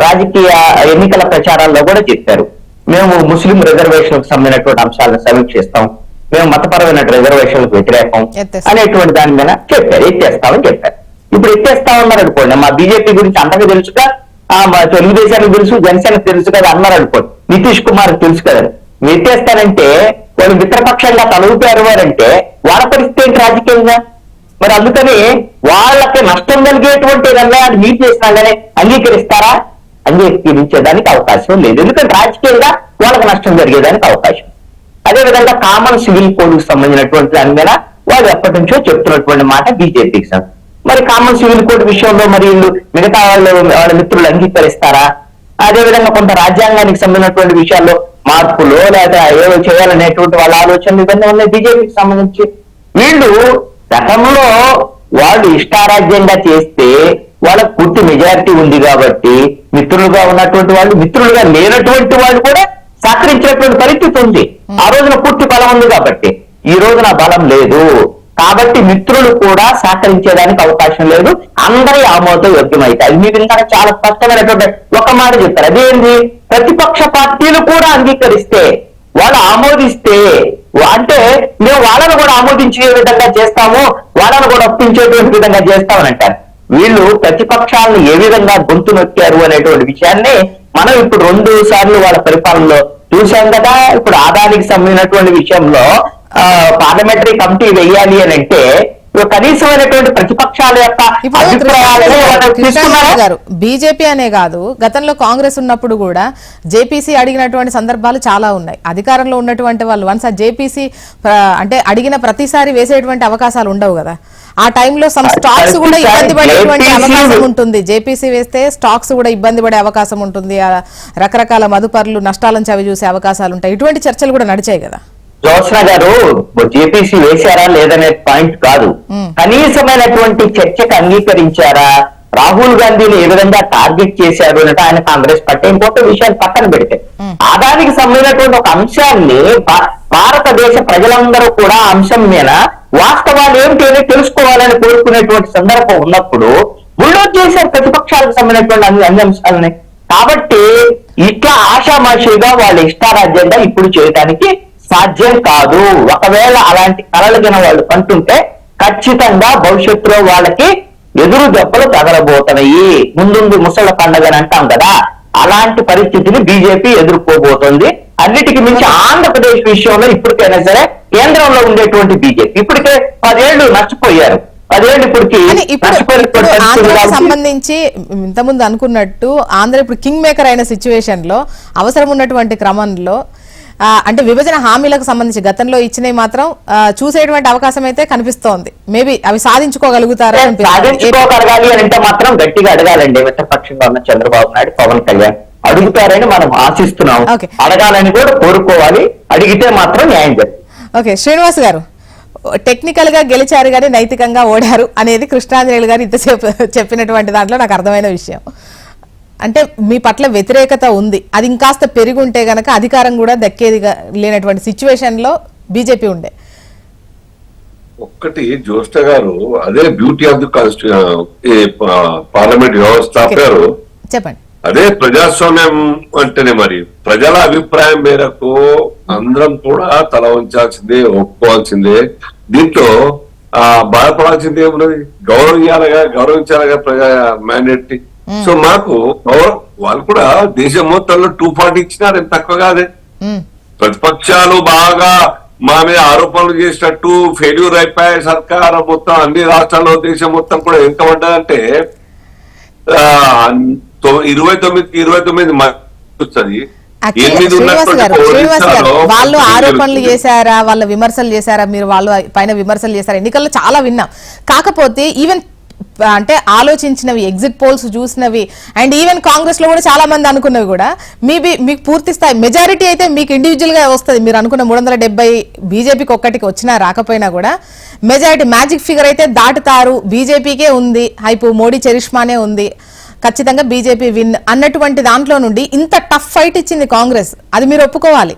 రాజకీయ ఎన్నికల ప్రచారాల్లో కూడా చెప్పారు. మేము ముస్లిం రిజర్వేషన్లకు సంబంధించినటువంటి అంశాలను సమీక్షిస్తాం, మేము మతపరమైన రిజర్వేషన్లకు వ్యతిరేకం అనేటువంటి దాని మీద చెప్పారు, ఎత్తేస్తామని చెప్పారు. ఇప్పుడు ఎత్తేస్తా ఉన్నారు అనుకోండి, మా బీజేపీ గురించి అంతగా తెలుసుగా తెలుగుదేశానికి తెలుసు, జనసేనకు తెలుసు కదా అన్నారు అనుకోండి, నితీష్ కుమార్ తెలుసు కదా. ఎత్తేస్తారంటే వాళ్ళు మిత్రపక్షంగా తలవుతారు అంటే వాళ్ళ పరిస్థితి ఏంటి రాజకీయంగా? మరి అందుకని వాళ్ళకి నష్టం కలిగేటువంటి నిర్ణయాన్ని మీరు చేసినా కానీ అంగీకరిస్తారా? అంగీకరించేదానికి అవకాశం లేదు. ఎందుకంటే రాజకీయంగా వాళ్ళకి నష్టం జరిగేదానికి అవకాశం. అదేవిధంగా కామన్ సివిల్ కోడ్కు సంబంధించినటువంటి దాని మీద వాళ్ళు ఎప్పటి నుంచో చెప్తున్నటువంటి మాట బీజేపీకి సంబంధించి. మరి కామన్ సివిల్ కోడ్ విషయంలో మరి వీళ్ళు మిగతా వాళ్ళ మిత్రులు అంగీకరిస్తారా? అదేవిధంగా కొంత రాజ్యాంగానికి సంబంధించినటువంటి విషయాల్లో మార్పులు లేదా ఏదో చేయాలనేటువంటి వాళ్ళ ఆలోచనలు ఇవన్నీ ఉన్నాయి బీజేపీకి సంబంధించి. వీళ్ళు గతంలో వాళ్ళు ఇష్టారాజ్యంగా చేస్తే వాళ్ళకు పూర్తి మెజారిటీ ఉంది కాబట్టి మిత్రులుగా ఉన్నటువంటి వాళ్ళు, మిత్రులుగా లేనటువంటి వాళ్ళు కూడా సహకరించినటువంటి పరిస్థితి ఉంది. ఆ రోజున పూర్తి బలం ఉంది కాబట్టి ఈ రోజున బలం లేదు కాబట్టి మిత్రులు కూడా సహకరించేదానికి అవకాశం లేదు. అందరి ఆమోద యోగ్యమైతే అది మీరు ఇంకా చాలా స్పష్టమైనటువంటి ఒక మాట చెప్తారు. అదేంటి, ప్రతిపక్ష పార్టీలు కూడా అంగీకరిస్తే, వాళ్ళు ఆమోదిస్తే, అంటే మేము వాళ్ళను కూడా ఆమోదించే విధంగా చేస్తాము, వాళ్ళను కూడా ఒప్పించేటువంటి విధంగా చేస్తామని అంటారు. వీళ్ళు ప్రతిపక్షాలను ఏ విధంగా గొంతు నొక్కారు అనేటువంటి విషయాన్ని మనం ఇప్పుడు 2 సార్లు వాళ్ళ పరిపాలనలో చూసాం కదా. ఇప్పుడు ఆదానికి సంబంధించినటువంటి విషయంలో పార్లమెంటరీ కమిటీ వేయాలి అని అంటే కనీసమైనటువంటి ప్రతిపక్షాల యొక్క కృష్ణారావు గారు, బీజేపీ అనే కాదు, గతంలో కాంగ్రెస్ ఉన్నప్పుడు కూడా జేపీసీ అడిగినటువంటి సందర్భాలు చాలా ఉన్నాయి. అధికారంలో ఉన్నటువంటి వాళ్ళు వన్స్ ఆ జేపీసీ అంటే అడిగిన ప్రతిసారి వేసేటువంటి అవకాశాలు ఉండవు కదా. ఆ టైంలో సమ్ స్టాక్స్ కూడా ఇబ్బంది పడేటువంటి అవకాశం ఉంటుంది. జేపీసీ వేస్తే స్టాక్స్ కూడా ఇబ్బంది పడే అవకాశం ఉంటుంది. రకరకాల మదుపర్లు నష్టాలను చవి చూసే అవకాశాలు ఉంటాయి. ఇటువంటి చర్చలు కూడా నడిచాయి కదా. జ్యోత్స్న గారు, జేపీసీ వేశారా లేదనే పాయింట్ కాదు, కనీసమైనటువంటి చర్చకు అంగీకరించారా? రాహుల్ గాంధీని ఏ విధంగా టార్గెట్ చేశారు అంటే ఆయన కాంగ్రెస్ పార్టీ ఇంకొక విషయాన్ని పక్కన పెడితే ఆదానికి సంబంధించినటువంటి ఒక అంశాన్ని భారతదేశ ప్రజలందరూ కూడా అంశం మీద వాస్తవాలు ఏమిటి తెలుసుకోవాలని కోరుకునేటువంటి సందర్భం ఉన్నప్పుడు బుల్డోజ్ చేశారు ప్రతిపక్షాలకు సంబంధించినటువంటి అన్ని అంశాలని. కాబట్టి ఇట్లా ఆషామాషిగా వాళ్ళ ఇష్టారాజ్యంగా ఇప్పుడు చేయడానికి సాధ్యం కాదు. ఒకవేళ అలాంటి కలలుగిన వాళ్ళు కంటుంటే ఖచ్చితంగా భవిష్యత్తులో వాళ్ళకి ఎదురు దెబ్బలు తగలబోతున్నాయి. ముందు ముసళ్ళ పండగని అంటాం కదా, అలాంటి పరిస్థితిని బీజేపీ ఎదుర్కోబోతోంది. అన్నిటికీ మించి ఆంధ్రప్రదేశ్ విషయంలో ఇప్పటికైనా సరే కేంద్రంలో ఉండేటువంటి బీజేపీ ఇప్పటికే 10 ఏళ్లు నష్టపోయారు. 10 ఏళ్ళు ఇప్పుడు ఆంధ్రాకి సంబంధించి ఇంతకుముందు అనుకున్నట్టు ఆంధ్ర ఇప్పుడు కింగ్ మేకర్ అయిన సిచ్యువేషన్ లో అవసరం ఉన్నటువంటి క్రమంలో అంటే విభజన హామీలకు సంబంధించి గతంలో ఇచ్చినవి మాత్రం చూసేటువంటి అవకాశం అయితే కనిపిస్తోంది. మేబీ అవి సాధించుకోగలుగుతారా? సాధించుకోగలగాలి అంటే మాత్రం గట్టిగా అడగాలండి. మిత్రపక్షంగా ఉన్న చంద్రబాబు నాయుడు, పవన్ కళ్యాణ్ అడుగుతారని మనం ఆశిస్తున్నాం. అడగాలని కూడా కోరుకోవాలి. అడిగితే మాత్రం న్యాయం జరుగుతుంది. ఓకే, శ్రీనివాస్ గారు, టెక్నికల్ గా గెలిచారు కానీ నైతికంగా ఓడారు అనేది కృష్ణాంజనేయులు గారు ఇంతసేపు చెప్పినటువంటి దాంట్లో నాకు అర్థమైన విషయం. అంటే మీ పట్ల వ్యతిరేకత ఉంది, అది ఇంకాస్త పెరిగుంటే గనక అధికారం కూడా దక్కేది లేనటువంటి సిచ్యువేషన్ లో బీజేపీ ఉండే. ఒక్కటి జ్యోష్ణ గారు, అదే బ్యూటీ ఆఫ్ ది పార్లమెంట్ వ్యవస్థ గారు, చెప్పండి. అదే ప్రజాస్వామ్యం అంటేనే మరి ప్రజల అభిప్రాయం మేరకు అందరం కూడా తల వంచాల్సిందే, ఒప్పుకోవాల్సిందే. దీంట్లో బాధపడాల్సిందే ఉన్నది. గౌరవించాలగా ప్రజా మ్యాండేట్. సో మాకు వాళ్ళు కూడా దేశం మొత్తంలో 240 ఇచ్చినారు, ఎంత తక్కువ కాదే. ప్రతిపక్షాలు బాగా మా మీద ఆరోపణలు చేసినట్టు ఫెయిల్యూర్ అయిపోయాయి సర్కార్ మొత్తం అన్ని రాష్ట్రాల్లో, దేశం మొత్తం కూడా ఎంత పడ్డదంటే 29 వస్తుంది. వాళ్ళు ఆరోపణలు చేశారా, వాళ్ళ విమర్శలు చేశారా, మీరు వాళ్ళ పైన విమర్శలు చేశారా, ఎన్నికల్లో చాలా విన్నాం. కాకపోతే ఈవెన్ అంటే ఆలోచించినవి, ఎగ్జిట్ పోల్స్ చూసినవి, అండ్ ఈవెన్ కాంగ్రెస్ లో కూడా చాలా మంది అనుకున్నవి కూడా మీకు పూర్తి స్థాయి మెజారిటీ అయితే మీకు ఇండివిజువల్ గా వస్తుంది. మీరు అనుకున్న 370 బీజేపీకి ఒక్కటికి వచ్చినా రాకపోయినా కూడా మెజారిటీ మ్యాజిక్ ఫిగర్ అయితే దాటుతారు. బీజేపీకే ఉంది హైపు, మోడీ చరిష్మానే ఉంది, ఖచ్చితంగా బీజేపీ విన్ అన్నటువంటి దాంట్లో నుండి ఇంత టఫ్ ఫైట్ ఇచ్చింది కాంగ్రెస్. అది మీరు ఒప్పుకోవాలి.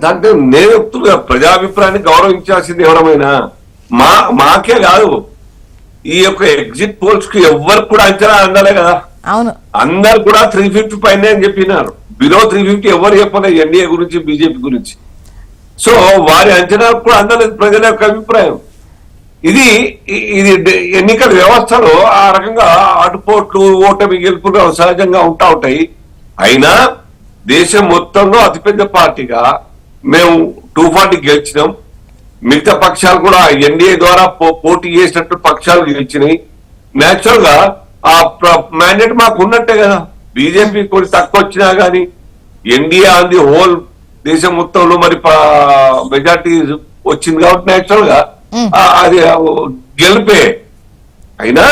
దాంట్లో నేను చెప్తున్నా, ప్రజాభిప్రాయాన్ని గౌరవించాల్సింది ఎవరమైనా. మాకే కాదు, ఈ యొక్క ఎగ్జిట్ పోల్స్ కి ఎవ్వరు కూడా అంచనా అందలే కదా. అవును, అందరు కూడా 350 పైన అని చెప్పినారు. బిలో 350 ఎవరు చెప్పలేదు ఎన్డీఏ గురించి, బీజేపీ గురించి. సో వారి అంచనా కూడా అందలేదు ప్రజల యొక్క అభిప్రాయం. ఇది ఎన్నికల వ్యవస్థలో ఆ రకంగా అటుపోట్లు ఓటమి గెలుపులు సహజంగా ఉంటాయి. అయినా దేశం మొత్తంలో అతిపెద్ద పార్టీగా మేము 240 గెలిచినాం. మిగతా పక్షాలు కూడా ఎన్డీఏ ద్వారా పోటీ చేసినట్టు పక్షాలు గెలిచినాయి. నేచురల్ గా ఆ మ్యాండేట్ మాకు ఉన్నట్టే కదా. బీజేపీ కొంచెం తక్కువ వచ్చినా గానీ ఎన్డీఏ ఆన్ ది హోల్ దేశం మొత్తంలో మరి మెజార్టీ వచ్చింది కాబట్టి నేచురల్ గా అది గెలిపే. అయినా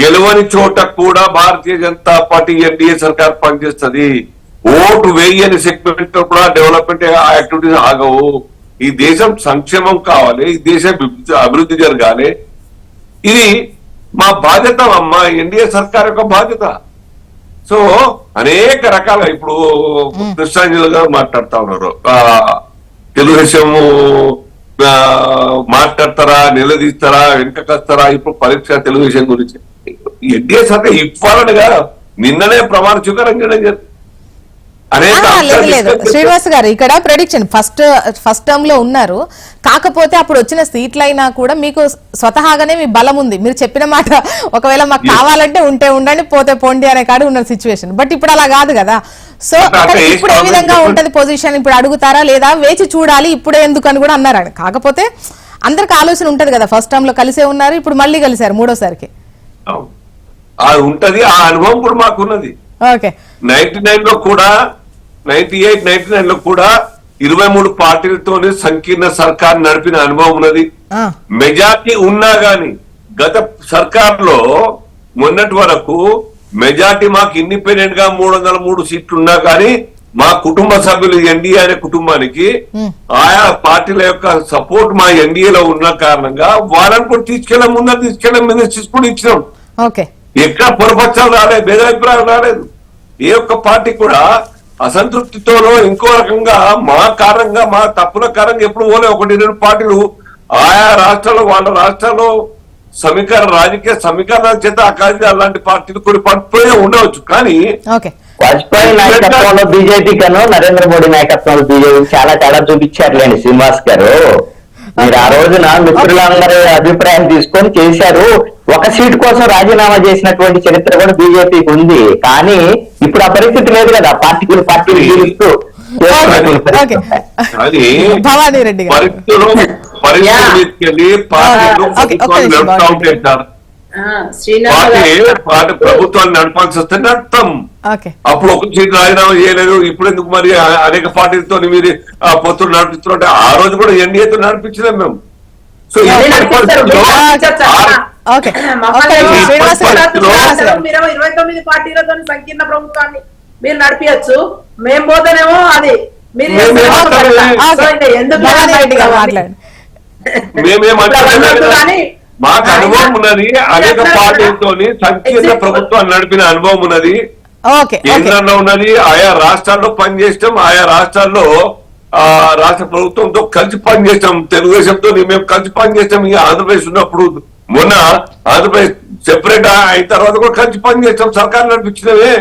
గెలవని చోట కూడా భారతీయ జనతా పార్టీ ఎన్డీఏ సర్కార్ పనిచేస్తుంది. ఓటు వేయని సెగ్మెంట్ కూడా డెవలప్మెంట్ యాక్టివిటీస్ ఆగవు. ఈ దేశం సంక్షేమం కావాలి, ఈ దేశం అభివృద్ధి జరగాలి. ఇది మా బాధ్యత, మా ఎన్డీఏ సర్కార్ యొక్క బాధ్యత. సో అనేక రకాల ఇప్పుడు కృష్ణాంజలి గారు మాట్లాడుతా ఉన్నారు, తెలుగుదేశం మాట్లాడతారా, నిలదీస్తారా, వెనకకొస్తారా ఇప్పుడు పరీక్ష తెలుగుదేశం గురించి. ఎన్డీఏ సర్కార్ ఇవ్వాలనిగా నిన్ననే ప్రమాణ స్వీకారం చేయడం జరిగింది. లేదు శ్రీనివాస్ గారు, ఇక్కడ ప్రెడిక్షన్ ఫస్ట్ టర్మ్ లో ఉన్నారు. కాకపోతే అప్పుడు వచ్చిన సీట్లైనా కూడా మీకు స్వతహాగానే మీ బలం ఉంది. మీరు చెప్పిన మాట ఒకవేళ మాకు కావాలంటే ఉంటే ఉండండి, పోతే పోండి అనే కాదు ఉన్న సిచ్యువేషన్. బట్ ఇప్పుడు అలా కాదు కదా. సో ఇప్పుడు ఏ విధంగా ఉంటది పొజిషన్, ఇప్పుడు అడుగుతారా లేదా వేచి చూడాలి, ఇప్పుడే ఎందుకు అని కూడా అన్నారు. కాకపోతే అందరికి ఆలోచన ఉంటది కదా, ఫస్ట్ టర్మ్ లో కలిసే ఉన్నారు, ఇప్పుడు మళ్ళీ కలిసారు మూడోసారికి. ఉంటది, ఆ అనుభవం కూడా మాకున్నది. ఓకే, 99 లో కూడా 98, 99 లో కూడా 23 పార్టీలతోనే సంకీర్ణ సర్కార్ నడిపిన అనుభవం ఉన్నది. మెజార్టీ ఉన్నా గాని గత సర్కార్ లో మొన్నటి వరకు మెజార్టీ మాకు ఇండిపెండెంట్ గా 303 సీట్లు ఉన్నా కానీ మా కుటుంబ సభ్యులు ఎన్డీఏ అనే కుటుంబానికి ఆయా పార్టీల యొక్క సపోర్ట్ మా ఎన్డీఏలో ఉన్న కారణంగా వాళ్ళని కూడా తీసుకెళ్ళడం మినిస్ట్రీస్ కూడా ఇచ్చినాం. ఎక్కడ పొరపక్షాలు రాలేదు, భేదాభిప్రాయం రాలేదు. ఏ ఒక్క పార్టీ కూడా అసంతృప్తితోనో ఇంకో రకంగా మా కారణంగా మా తప్పుల కారణంగా ఎప్పుడు పోలే. 1-2 పార్టీలు ఆయా రాష్ట్రాల్లో వాళ్ళ రాష్ట్రాల్లో రాజకీయ సమీకరణ చేత అలాంటి పార్టీలు కొన్ని పడిపోయే ఉండవచ్చు. కానీ వాజ్పేయి నాయకత్వంలో బీజేపీ కన్నా నరేంద్ర మోడీ నాయకత్వంలో బీజేపీ చాలా తేడా చూపించారులేండి శ్రీనివాస్ గారు. మీరు ఆ రోజున మిత్రులందరూ అభిప్రాయం తీసుకొని చేశారు. ఒక సీటు కోసం రాజీనామా చేసినటువంటి చరిత్ర కూడా బీజేపీకి ఉంది. కానీ ఇప్పుడు ఆ పరిస్థితి లేదు కదా, పార్టీలు గెలుస్తూ. భవానీ రెడ్డి గారు ప్రభుత్వాన్ని నడపాల్సి వస్తే నడుపుతాం. అప్పుడు ఒక సీట్ రాజీనామా చేయలేదు, ఇప్పుడు ఎందుకు మరి అనేక పార్టీలతో మీరు పొత్తులు నడిపిస్తున్నట్టే ఆ రోజు కూడా ఎన్డీఏతో నడిపించలేం మేము. సో ఇలాంటి పరిస్థితుల్లో 29 పార్టీలతో సంకీర్ణ ప్రభుత్వాన్ని మీరు నడిపించచ్చు, మేము పోతేనేమో అది మాకు అనుభవం ఉన్నది. అనేక పార్టీలతో సంకీర్ణ ప్రభుత్వాన్ని నడిపిన అనుభవం ఉన్నది, కేంద్రంలో ఉన్నది. ఆయా రాష్ట్రాల్లో పనిచేస్తాం, ఆయా రాష్ట్రాల్లో రాష్ట్ర ప్రభుత్వంతో కలిసి పనిచేస్తాం. తెలుగుదేశంతో మేము కలిసి పనిచేస్తాం. ఇక ఆంధ్రప్రదేశ్ ఉన్నప్పుడు మొన్న ఆంధ్రప్రదేశ్ సెపరేట్ అయిన తర్వాత కూడా కలిసి పనిచేస్తాం, సర్కార్ నడిపించినవే.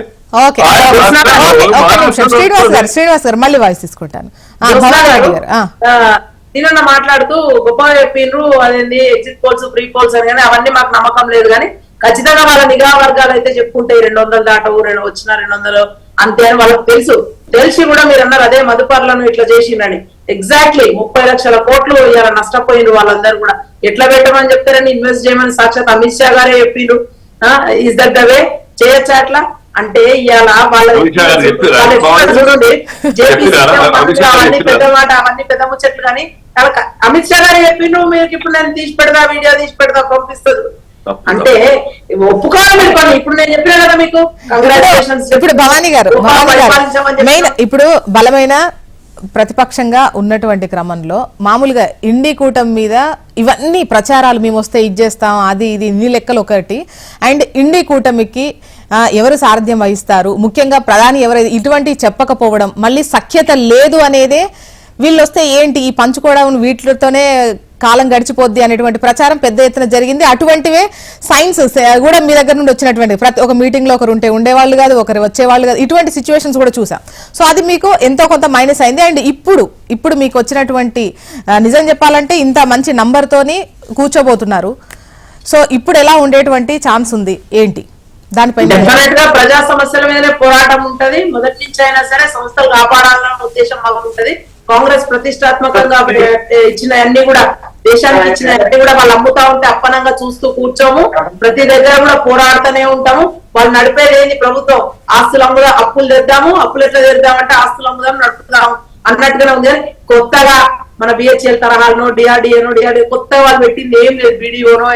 శ్రీనివాస్ గారు మళ్ళీ వాయిస్ తీసుకుంటాను. నిన్న మాట్లాడుతూ గొప్ప చెప్పిండ్రు, అదేంటి ఎగ్జిట్ పోల్స్, ప్రీ పోల్స్ అని. కానీ అవన్నీ మాకు నమ్మకం లేదు. కానీ ఖచ్చితంగా వాళ్ళ నిఘా వర్గాలు అయితే చెప్పుకుంటాయి 200 దాటవు, వచ్చిన 200 అంతే అని వాళ్ళకి తెలిసి కూడా మీరు అన్నారు అదే మదుపర్లను ఇట్లా చేసిండని. ఎగ్జాక్ట్లీ 30 లక్షల కోట్లు ఇలా నష్టపోయిండ్రు వాళ్ళందరూ కూడా. ఎట్లా పెట్టమని చెప్తారని, ఇన్వెస్ట్ చేయమని సాక్షాత్ అమిత్ షా గారే చెప్పిండ్రు. Is that the way? చేయొచ్చా అట్లా? అంటే ఇవాళ వాళ్ళ అవన్నీ పెద్ద మాట, అవన్నీ పెద్ద ముచ్చట్లు. కానీ అమిత్ షా గారు చెప్పిండ్రు, మీకు ఇప్పుడు నేను తీసి పెడతా, వీడియో తీసి పెడతా, పంపిస్తుంది. అంటే ఒప్పుకోవాలి మీరు పని. ఇప్పుడు నేను చెప్పినా కదా మీకు కంగ్రాచులేషన్స్. ఇప్పుడు భవానీ గారు మెయిన్ ఇప్పుడు బలమైన ప్రతిపక్షంగా ఉన్నటువంటి క్రమంలో మామూలుగా ఇండి కూటమి మీద ఇవన్నీ ప్రచారాలు, మేము వస్తే ఇది చేస్తాం, అది ఇది ఇన్ని లెక్కలు ఒకటి. అండ్ ఇండి కూటమికి ఎవరు సారథ్యం వహిస్తారు, ముఖ్యంగా ప్రధాని ఎవరైతే ఇటువంటివి చెప్పకపోవడం, మళ్ళీ సఖ్యత లేదు అనేదే, వీళ్ళు వస్తే ఏంటి ఈ పంచుకోవడం, వీటితోనే కాలం గడిచిపోద్ది అనేటువంటి ప్రచారం పెద్ద ఎత్తున జరిగింది. అటువంటివే సైన్స్ కూడా మీ దగ్గర నుండి వచ్చినటువంటి ప్రతి ఒక్క మీటింగ్ లో ఒకరు ఉండేవాళ్ళు కాదు, ఒకరు వచ్చేవాళ్ళు కాదు, ఇటువంటి సిచ్యువేషన్స్ కూడా చూసాం. సో అది మీకు ఎంతో కొంత మైనస్ అయింది. అండ్ ఇప్పుడు మీకు వచ్చినటువంటి నిజం చెప్పాలంటే ఇంత మంచి నంబర్ తోని కూర్చోబోతున్నారు. సో ఇప్పుడు ఎలా ఉండేటువంటి ఛాన్స్ ఉంది ఏంటి దానిపైన? డెఫినెట్ గా ప్రజా సమస్యల మీదనే పోరాటం ఉంటది. మొదటి నుంచి అయినా సరే సంస్థలు కాపాడాలన్న ఉద్దేశం మాకు ఉంటది. కాంగ్రెస్ ప్రతిష్టాత్మకంగా ఇచ్చిన అన్ని కూడా, దేశానికి ఇచ్చిన అన్ని కూడా వాళ్ళు అమ్ముతా ఉంటే అప్పనంగా చూస్తూ కూర్చోము. ప్రతి దగ్గర కూడా పోరాడుతూనే ఉంటాము. వాళ్ళు నడిపేది ఏంది? ప్రభుత్వం ఆస్తులు అమ్ముదా, అప్పులు తెద్దాము, అప్పులు ఎట్లా తెద్దామంటే ఆస్తులు అమ్ముదాం నడుపుదాం అన్నట్టుగానే ఉంది. కొత్తగా మన బిహెచ్ఎల్ తరహాలో డిఆర్డిఏనో కొత్తగా వాళ్ళు పెట్టింది ఏం లేదు. బీడీఓనో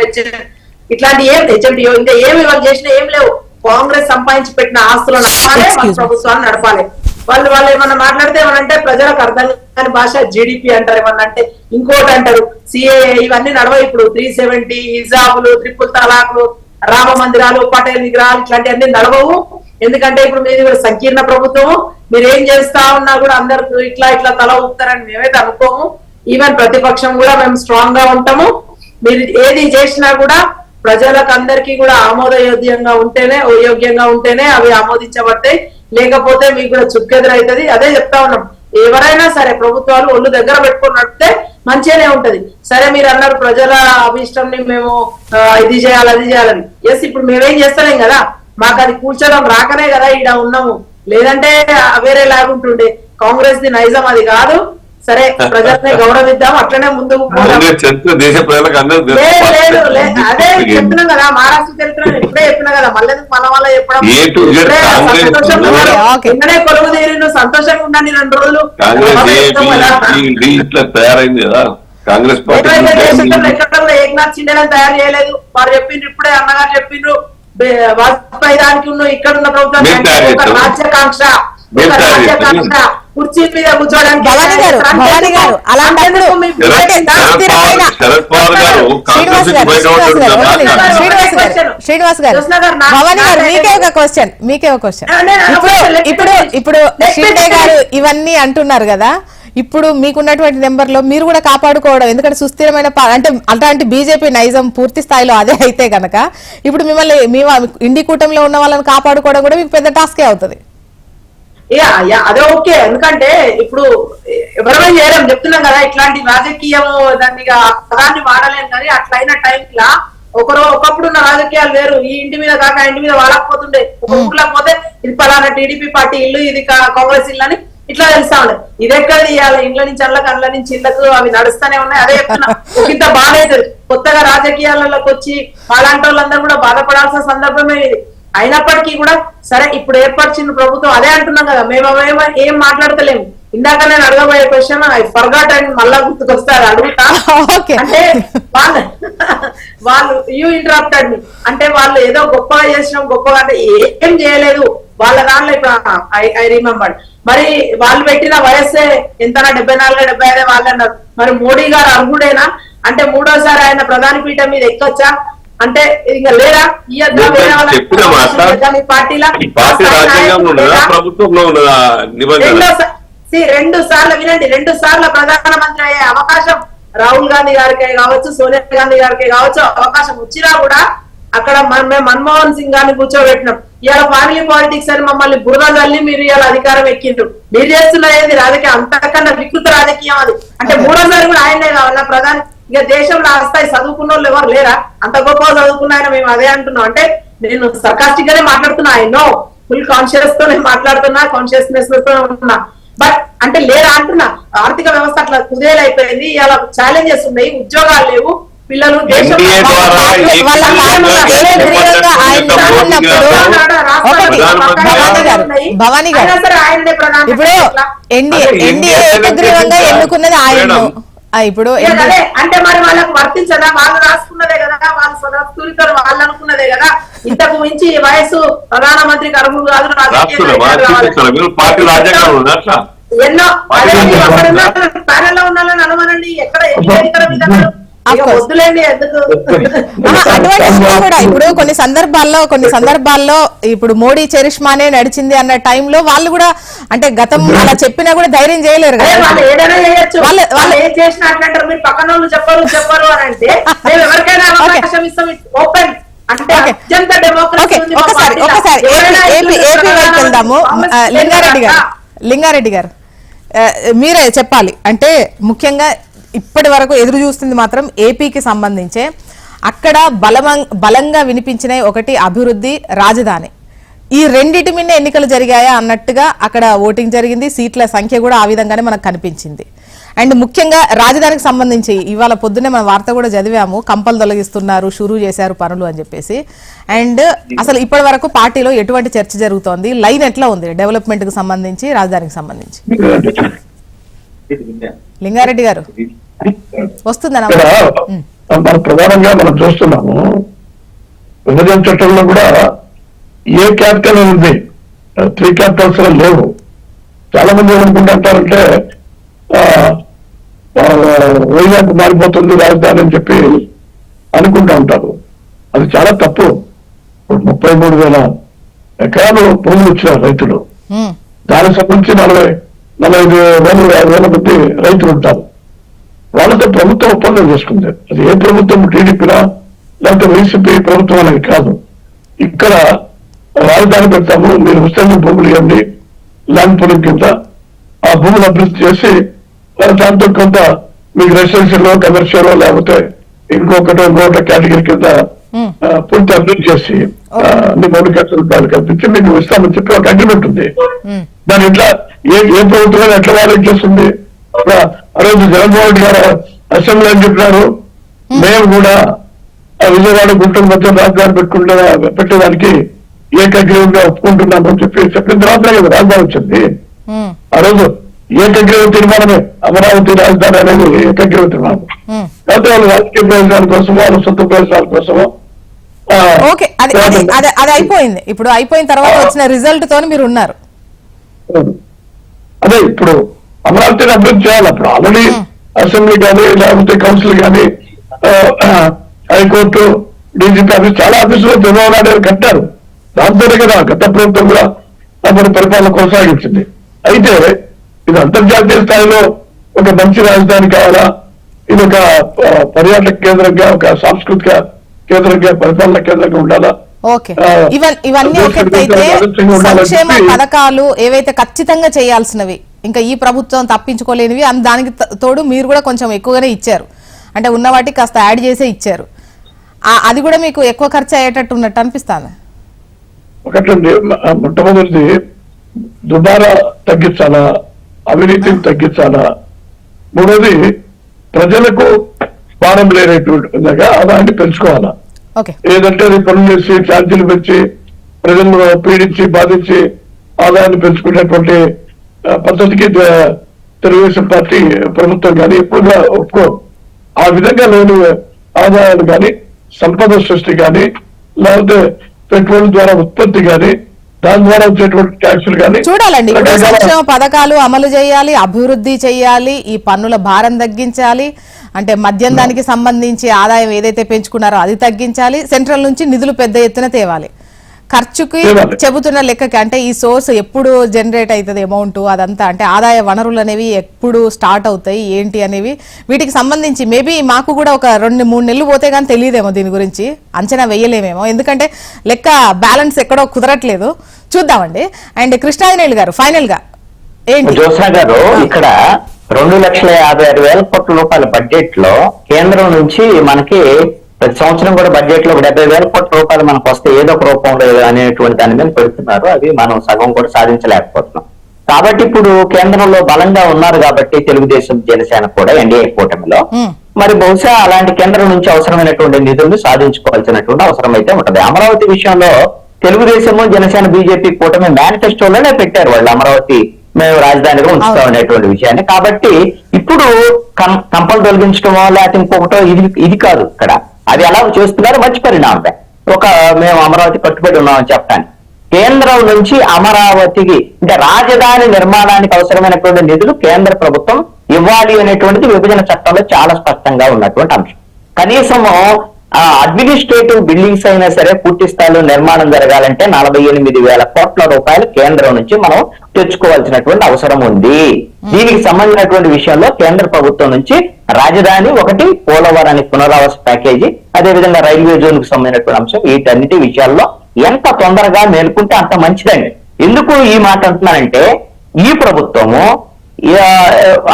ఇట్లాంటి ఏం హెచ్ఎండిఓ ఇంకా ఏమి వాళ్ళు చేసినా ఏం లేవు. కాంగ్రెస్ సంపాదించి పెట్టిన ఆస్తులను నడపాలి, మన ప్రభుత్వాన్ని నడపాలి. వాళ్ళు ఏమన్నా మాట్లాడితే ఏమనంటే ప్రజలకు అర్థం కాని భాష జీడిపి అంటారు, ఏమన్నా అంటే ఇంకోటి అంటారు, సిఏఏ ఇవన్నీ నడవ. ఇప్పుడు 370 హిజాబులు, ట్రిపుల్ తలాకులు, రామ మందిరాలు, పటేల్ విగ్రహాలు ఇట్లాంటివన్నీ నడవవు. ఎందుకంటే ఇప్పుడు మీది కూడా సంకీర్ణ ప్రభుత్వము. మీరు ఏం చేస్తా ఉన్నా కూడా అందరు ఇట్లా తల ఊపుతారని మేమైతే అనుకోము. ఈవెన్ ప్రతిపక్షం కూడా మేము స్ట్రాంగ్ గా ఉంటాము. మీరు ఏది చేసినా కూడా ప్రజలకు అందరికీ కూడా ఆమోదయోగ్యంగా ఉంటేనే అవి ఆమోదించబడతాయి. లేకపోతే మీకు కూడా చుక్కెదురైతుంది. అదే చెప్తా ఉన్నాం, ఎవరైనా సరే ప్రభుత్వాలు ఒళ్ళు దగ్గర పెట్టుకొని నడిపితే మంచిగానే ఉంటది. సరే మీరు అన్నారు ప్రజల అభిష్టంని మేము ఇది చేయాలి అది చేయాలని. ఎస్, ఇప్పుడు మేమేం చేస్తలేం కదా, మాకు అది కూర్చోడం రాకనే కదా ఈడ ఉన్నాము. లేదంటే వేరే లాగుంటుండే. కాంగ్రెస్ ది నైజం అది కాదు. సరే ప్రజల్ని గౌరవిద్దాం, అట్లనే ముందుకు దేశ ప్రజలకు అదే చెప్తున్నాం కదా, మహారాష్ట్ర చరిత్ర ఇప్పుడే చెప్పినా కదా, మళ్ళీ మన వల్ల చెప్పడం. నిన్ననే కొలువు తీరి నువ్వు సంతోషంగా ఉండండి 2 రోజులు. తయారైంది కదా కాంగ్రెస్ పార్టీ. ఎక్కడ కూడా ఏకనాథ్ షిండే తయారు చేయలేదు. వారు చెప్పిండ్రు, ఇప్పుడే అన్నగారు చెప్పిండ్రు, వాజ్పేయి దానికి ఉన్న ఇక్కడ ఉన్న ప్రభుత్వం రాజ్యాకాంక్ష కుర్చీ మీద కూర్చోడానికి. శ్రీనివాస్ గారు, భవానీ గారు మీకే ఒక క్వశ్చన్. ఇప్పుడు షిండే గారు ఇవన్నీ అంటున్నారు కదా, ఇప్పుడు మీకున్నటువంటి నెంబర్ లో మీరు కూడా కాపాడుకోవడం, ఎందుకంటే సుస్థిరమైన అంటే అలాంటి బీజేపీ నైజం పూర్తి స్థాయిలో అదే అయితే కనుక ఇప్పుడు మిమ్మల్ని ఇండి కూటమిలో ఉన్న వాళ్ళని కాపాడుకోవడం కూడా మీకు పెద్ద టాస్కే అవుతుంది. అదే ఓకే. ఎందుకంటే ఇప్పుడు ఎవరైనా చేయడం చెప్తున్నాం కదా, ఇట్లాంటి రాజకీయము దాన్ని వాడలేం. కానీ అట్లయిన టైంలా ఒకప్పుడు ఉన్న రాజకీయాలు వేరు. ఈ ఇంటి మీద కాక ఇంటి మీద వాళ్ళకపోతుండే. ఒక ఊర్లో పోతే ఇది పలానా టీడీపీ పార్టీ ఇల్లు, ఇది కాంగ్రెస్ ఇల్లు అని ఇట్లా తెలుస్తా ఉండే. ఇది ఎక్కడ తీయాలి? ఇండ్ల నుంచి అళ్ళకి, అళ్ళ నుంచి ఇళ్లకు అవి నడుస్తూనే ఉన్నాయి. అదే చెప్తున్నా, ఇంత బాధైతుంది. కొత్తగా రాజకీయాలలోకి వచ్చి అలాంటి వాళ్ళందరూ కూడా బాధపడాల్సిన సందర్భమే ఇది. అయినప్పటికీ కూడా సరే ఇప్పుడు ఏర్పరిచిన ప్రభుత్వం అదే అంటున్నాం కదా, మేము ఏం మాట్లాడతలేము. ఇందాక నేను అడగబోయే క్వశ్చన్ ఐ ఫర్గాట్ అండ్ మళ్ళా గుర్తుకొస్తారు అడుగుతా. అంటే వాళ్ళు యూ ఇంటరప్టెడ్ మీ అంటే వాళ్ళు ఏదో గొప్పగా చేసినాం, గొప్పగా అంటే ఏం చేయలేదు. వాళ్ళ దాంట్లో ఇప్పుడు ఐ రిమెంబర్, మరి వాళ్ళు పెట్టిన వయస్సే ఎంతనా 74 75 వాళ్ళు అన్నారు. మరి మోడీ గారు అర్హుడేనా? అంటే 3వ సారి ఆయన ప్రధాని పీఠం మీద ఎక్కొచ్చా అంటే ఇంకా లేదా? రెండు సార్లు వినండి, 2 సార్లు ప్రధానమంత్రి అయ్యే అవకాశం రాహుల్ గాంధీ గారికే కావచ్చు, సోనియా గాంధీ గారికే కావచ్చు అవకాశం వచ్చినా కూడా అక్కడ మేము మన్మోహన్ సింగ్ గారిని కూర్చోబెట్టినాం. ఇవాళ ఫ్యామిలీ పాలిటిక్స్ అని మమ్మల్ని బురద తల్లి మీరు ఇవాళ అధికారం ఎక్కిండ్రు. మీరు చేస్తున్న ఏది రాజకీయం? అంతకన్నా వికృత రాజకీయం అది. అంటే 3వ సారి కూడా ఆయనే కావాలా ప్రధాని? ఇక దేశంలో ఆ స్థాయి చదువుకున్న వాళ్ళు ఎవరు లేరా? అంత గొప్ప చదువుకున్న ఆయన మేము అదే అంటున్నాం. అంటే నేను సర్కాస్టిక్ గానే మాట్లాడుతున్నా, ఐ నో ఫుల్ కాన్షియస్ తో నేను మాట్లాడుతున్నా, కాన్షియస్నెస్ తో ఉన్నా. బట్ అంటే లేరా అంటున్నా. ఆర్థిక వ్యవస్థ అట్లా కుదేలైపోయింది. ఇలా ఛాలెంజెస్ ఉన్నాయి, ఉద్యోగాలు లేవు, పిల్లలు భవానీ గారు ఇప్పుడు ఎన్డీఏ ఏకగ్రీవంగా ఎన్నుకున్నది ఆయన. ఇప్పుడు అంటే మరి వాళ్ళకు వర్తించదా? వాళ్ళు రాసుకున్నదే కదా, వాళ్ళు అనుకున్నదే కదా. ఇంతకు మించి వయసు ప్రధానమంత్రికి అర్హులు కాదు, ఎన్నో ప్యానెల్లో ఉన్నాలని అనుమానండి. ఎక్కడ వద్దులేండి. కూడా ఇప్పుడు కొన్ని సందర్భాల్లో ఇప్పుడు మోడీ చరిష్మానే నడిచింది అన్న టైంలో వాళ్ళు కూడా అంటే గతం అలా చెప్పినా కూడా ధైర్యం చేయలేరు కదా. వాళ్ళు ఏదైనా చేయొచ్చు, వాళ్ళు ఏం చేసినా అంటారు. మీరు పక్కన వాళ్ళు చెప్పరు అని అంటే మేము ఎవరికైనా అవకాశం ఇస్తాం. ఓపెన్ అంటే అత్యంత డెమోక్రసీ. ఒకసారి ఏపీ వైపు వెళ్దాము. లింగారెడ్డి గారు మీరే చెప్పాలి. అంటే ముఖ్యంగా ఇప్పటి వరకు ఎదురు చూస్తుంది మాత్రం ఏపీకి సంబంధించే. అక్కడ బలంగా వినిపించిన ఒకటి అభివృద్ధి, రాజధాని. ఈ రెండిటి మీద ఎన్నికలు జరిగాయా అన్నట్టుగా అక్కడ ఓటింగ్ జరిగింది. సీట్ల సంఖ్య కూడా ఆ విధంగానే మనకు కనిపించింది. అండ్ ముఖ్యంగా రాజధానికి సంబంధించి ఇవాళ పొద్దున్నే మన వార్త కూడా చదివాము, కంపలు తొలగిస్తున్నారు, షురూ చేశారు పనులు అని చెప్పేసి. అండ్ అసలు ఇప్పటి వరకు పార్టీలో ఎటువంటి చర్చ జరుగుతోంది, లైన్ ఎట్లా ఉంది డెవలప్మెంట్ కు సంబంధించి, రాజధానికి సంబంధించి? లింగారెడ్డి గారు వస్తుందన్న. ప్రధానంగా మనం చూస్తున్నాము, విభజన చట్టంలో కూడా ఏ క్యాపిటల్ ఉంది, 3 క్యాపిటల్స్ లేవు. చాలా మంది ఏమనుకుంటారంటే వైజాగ్ మారిపోతుంది రాజధాని అని చెప్పి అనుకుంటా ఉంటారు. అది చాలా తప్పు. ఇప్పుడు 33,000 ఎకరాలు భూములు ఇచ్చారు రైతులు. దానికి సంబంధించి 45,000 మంది రైతులు ఉంటారు. వాళ్ళతో ప్రభుత్వం ఒప్పందం చేసుకుంది. అది ఏ ప్రభుత్వం, టీడీపీనా లేకపోతే వైసీపీ ప్రభుత్వం అనేది కాదు. ఇక్కడ రాజధాని పెడతాము, మీరు విస్తరణ భూములు ఇవ్వండి, ల్యాండ్ పూలింగ్ కింద ఆ భూములు అభివృద్ధి చేసి దాంతో కొంత మీకు రెసిడెన్షియల్, కమర్షియల్ లేకపోతే ఇంకొకటో కేటగిరీ కింద పూర్తి అభివృద్ధి చేసి అన్ని మౌలిక సదుపాయాలు కల్పించి మీకు ఇస్తామని చెప్పి ఒక అగ్రిమెంట్ ఉంది. దాని ఇట్లా ఏ ప్రభుత్వం ఎట్లా వాల్యూట్ చేస్తుంది? ఆ రోజు జగన్మోహన్ రెడ్డి గారు అసెంబ్లీ అని చెప్పినారు, మేము కూడా విజయవాడ, గుంటూరు మధ్య రాజధాని పెట్టేదానికి ఏకగ్రీవంగా ఒప్పుకుంటున్నామని చెప్పిన తర్వాత కదా రాజధాని వచ్చింది. ఆ రోజు ఏకగ్రీవ తీర్మానమే అమరావతి రాజధాని అనేది ఏకగ్రీవ తీర్మానం. కాబట్టి వాళ్ళు రాజకీయ ప్రయోజనాల కోసమో, వాళ్ళ సొంత ప్రయోజనాల కోసమో. ఓకే, అది అయిపోయింది. ఇప్పుడు అయిపోయిన తర్వాత వచ్చిన రిజల్ట్ తోని మీరు ఉన్నారు. అదే ఇప్పుడు అమరావతిని అభివృద్ధి చేయాలి. అప్పుడు ఆల్రెడీ అసెంబ్లీ కానీ లేకపోతే కౌన్సిల్ కానీ హైకోర్టు, డీజీపీ ఆఫీస్, చాలా ఆఫీసులు చంద్రబాబు నాయుడు గారు కట్టారు. దాంతోనే కదా గత ప్రభుత్వం కూడా మన పరిపాలన కొనసాగించింది. అయితే ఇది అంతర్జాతీయ స్థాయిలో ఒక మంచి రాజధాని కావాలా, ఇది ఒక పర్యాటక కేంద్రంగా, ఒక సాంస్కృతిక కేంద్రంగా, పరిపాలన కేంద్రంగా ఉండాలా? ఓకే, ఇవన్నీ ఒకటైతే సంక్షేమ పథకాలు ఏవైతే ఖచ్చితంగా చేయాల్సినవి, ఇంకా ఈ ప్రభుత్వం తప్పించుకోలేనివి, దానికి తోడు మీరు కూడా కొంచెం ఎక్కువగానే ఇచ్చారు. అంటే ఉన్న వాటికి కాస్త యాడ్ చేసే ఇచ్చారు. అది కూడా మీకు ఎక్కువ ఖర్చు అయ్యేటట్టు ఉన్నట్టు అనిపిస్తుంది. ఒకటండి, మొట్టమొదటిది దుబారా తగ్గించాలా, అవినీతిని తగ్గించాలా. మూడోది ప్రజలకు భారం లేనటువంటి ఆదాయాన్ని పెంచుకోవాలా. ఏదంటే అది పనులు చేసి ఛార్జీలు పెంచి ప్రజలను పీడించి బాధించి ఆదాయాన్ని పెంచుకునేటువంటి పద్ధతికి తెలుగుదేశం పార్టీ ప్రభుత్వం కానీ ఎక్కువగా ఒప్పుకో. ఆ విధంగా లేని ఆదాయాలు కానీ, సంపద సృష్టి కానీ, లేకపోతే పెట్రోల్ ద్వారా ఉత్పత్తి కానీ, దాని ద్వారా వచ్చేటువంటి ట్యాక్సులు కానీ చూడాలండి. సంక్షేమ పథకాలు అమలు చేయాలి, అభివృద్ధి చేయాలి, ఈ పన్నుల భారం తగ్గించాలి. అంటే మద్యం దానికి సంబంధించి ఆదాయం ఏదైతే పెంచుకున్నారో అది తగ్గించాలి. సెంట్రల్ నుంచి నిధులు పెద్ద ఎత్తున తేవాలి. ఖర్చుకి చెబుతున్న లెక్కకి, అంటే ఈ సోర్స్ ఎప్పుడు జనరేట్ అవుతుంది అమౌంట్, అదంతా అంటే ఆదాయ వనరులు అనేవి ఎప్పుడు స్టార్ట్ అవుతాయి ఏంటి అనేవి, వీటికి సంబంధించి మేబీ మాకు కూడా ఒక 2-3 నెలలు పోతే కానీ తెలియదేమో, దీని గురించి అంచనా వేయలేమేమో. ఎందుకంటే లెక్క బ్యాలెన్స్ ఎక్కడో కుదరట్లేదు. చూద్దామండి. అండ్ కృష్ణాంజనేయులు గారు, ఫైనల్ గా ఏంటి? జ్యోత్స్న గారు, ఇక్కడ 2,56,000 కోట్ల రూపాయల బడ్జెట్ లో కేంద్రం నుంచి మనకి ప్రతి సంవత్సరం కూడా బడ్జెట్ లో 70,000 కోట్ల రూపాయలు మనకు వస్తే ఏదో ఒక రూపంలో అనేటువంటి దాని మీద పెడుతున్నారు. అది మనం సగం కూడా సాధించలేకపోతున్నాం. కాబట్టి ఇప్పుడు కేంద్రంలో బలంగా ఉన్నారు కాబట్టి తెలుగుదేశం, జనసేన కూడా ఎన్డీఏ కూటమిలో, మరి బహుశా అలాంటి కేంద్రం నుంచి అవసరమైనటువంటి నిధులను సాధించుకోవాల్సినటువంటి అవసరం అయితే ఉంటది. అమరావతి విషయంలో తెలుగుదేశము, జనసేన, బీజేపీ కూటమి మేనిఫెస్టోలోనే పెట్టారు వాళ్ళు అమరావతి మేము రాజధానిగా ఉంచుతాం అనేటువంటి విషయాన్ని. కాబట్టి ఇప్పుడు కంపలు తొలగించడమో లేకపోతే ఇంకొకటో ఇది కాదు. ఇక్కడ అది ఎలా చేస్తున్నారు, మంచి పరిణామం. మేము అమరావతి కట్టుబడి ఉన్నామని చెప్పడానికి కేంద్రం నుంచి అమరావతికి అంటే రాజధాని నిర్మాణానికి అవసరమైనటువంటి నిధులు కేంద్ర ప్రభుత్వం ఇవ్వాలి అనేటువంటిది విభజన చట్టంలో చాలా స్పష్టంగా ఉన్నటువంటి అంశం. కనీసము అడ్మినిస్ట్రేటివ్ బిల్డింగ్స్ అయినా సరే పూర్తి స్థాయిలో నిర్మాణం జరగాలంటే 48,000 కోట్ల రూపాయలు కేంద్రం నుంచి మనం తెచ్చుకోవాల్సినటువంటి అవసరం ఉంది. దీనికి సంబంధించినటువంటి విషయంలో కేంద్ర ప్రభుత్వం నుంచి రాజధాని ఒకటి, పోలవరానికి పునరావాస ప్యాకేజీ, అదేవిధంగా రైల్వే జోన్ కు సంబంధించినటువంటి అంశం, వీటన్నిటి విషయాల్లో ఎంత తొందరగా మేలుకుంటే అంత మంచిదండి. ఎందుకు ఈ మాట అంటున్నానంటే ఈ ప్రభుత్వము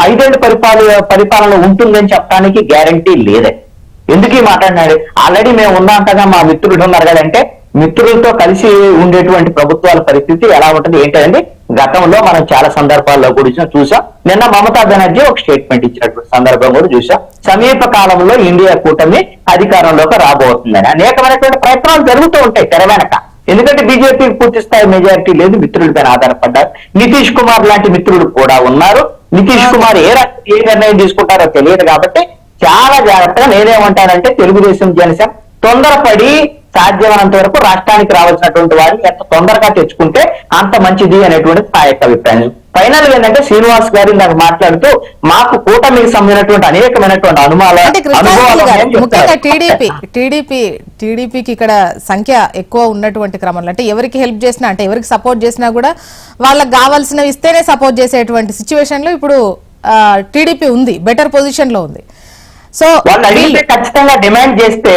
5 ఏళ్ల పరిపాలన ఉంటుందని చెప్పడానికి గ్యారంటీ లేదే. ఎందుకు మాట్లాడినాడు? ఆల్రెడీ మేము ఉన్నాం కదా, మా మిత్రులు ఉన్నారు కదంటే, మిత్రులతో కలిసి ఉండేటువంటి ప్రభుత్వాల పరిస్థితి ఎలా ఉంటుంది ఏంటండి? గతంలో మనం చాలా సందర్భాల్లో కూడా చూసాం. నిన్న మమతా బెనర్జీ ఒక స్టేట్మెంట్ ఇచ్చినటువంటి సందర్భం కూడా చూసాం. సమీప కాలంలో ఇండియా కూటమి అధికారంలోకి రాబోతుందని అనేకమైనటువంటి ప్రయత్నాలు జరుగుతూ ఉంటాయి తెర వెనక. ఎందుకంటే బీజేపీకి పూర్తి స్థాయి మెజారిటీ లేదు, మిత్రులపైన ఆధారపడ్డారు. నితీష్ కుమార్ లాంటి మిత్రులు కూడా ఉన్నారు. నితీష్ కుమార్ ఏ నిర్ణయం తీసుకుంటారో తెలియదు కాబట్టి చాలా జాగ్రత్తగా నేనేమంటానంటే, తెలుగుదేశం జనసేన తొందరపడి సాధ్యమైనంత వరకు రాష్ట్రానికి రావాల్సినటువంటి వారిని ఎంత తొందరగా తెచ్చుకుంటే అంత మంచిది అనేటువంటిది నా యొక్క అభిప్రాయం. ఫైనల్ ఏంటంటే, శ్రీనివాస్ గారు నాకు మాట్లాడుతూ మాకు కూటమికి సంబంధించినటువంటి అనేకమైనటువంటి ముఖ్యంగా టీడీపీకి ఇక్కడ సంఖ్య ఎక్కువ ఉన్నటువంటి క్రమంలో, అంటే ఎవరికి హెల్ప్ చేసినా, అంటే ఎవరికి సపోర్ట్ చేసినా కూడా వాళ్ళకి కావాల్సినవి ఇస్తేనే సపోర్ట్ చేసేటువంటి సిచ్యువేషన్ లో ఇప్పుడు టీడీపీ ఉంది, బెటర్ పొజిషన్ లో ఉంది. సో వాళ్ళు అడిగితే ఖచ్చితంగా డిమాండ్ చేస్తే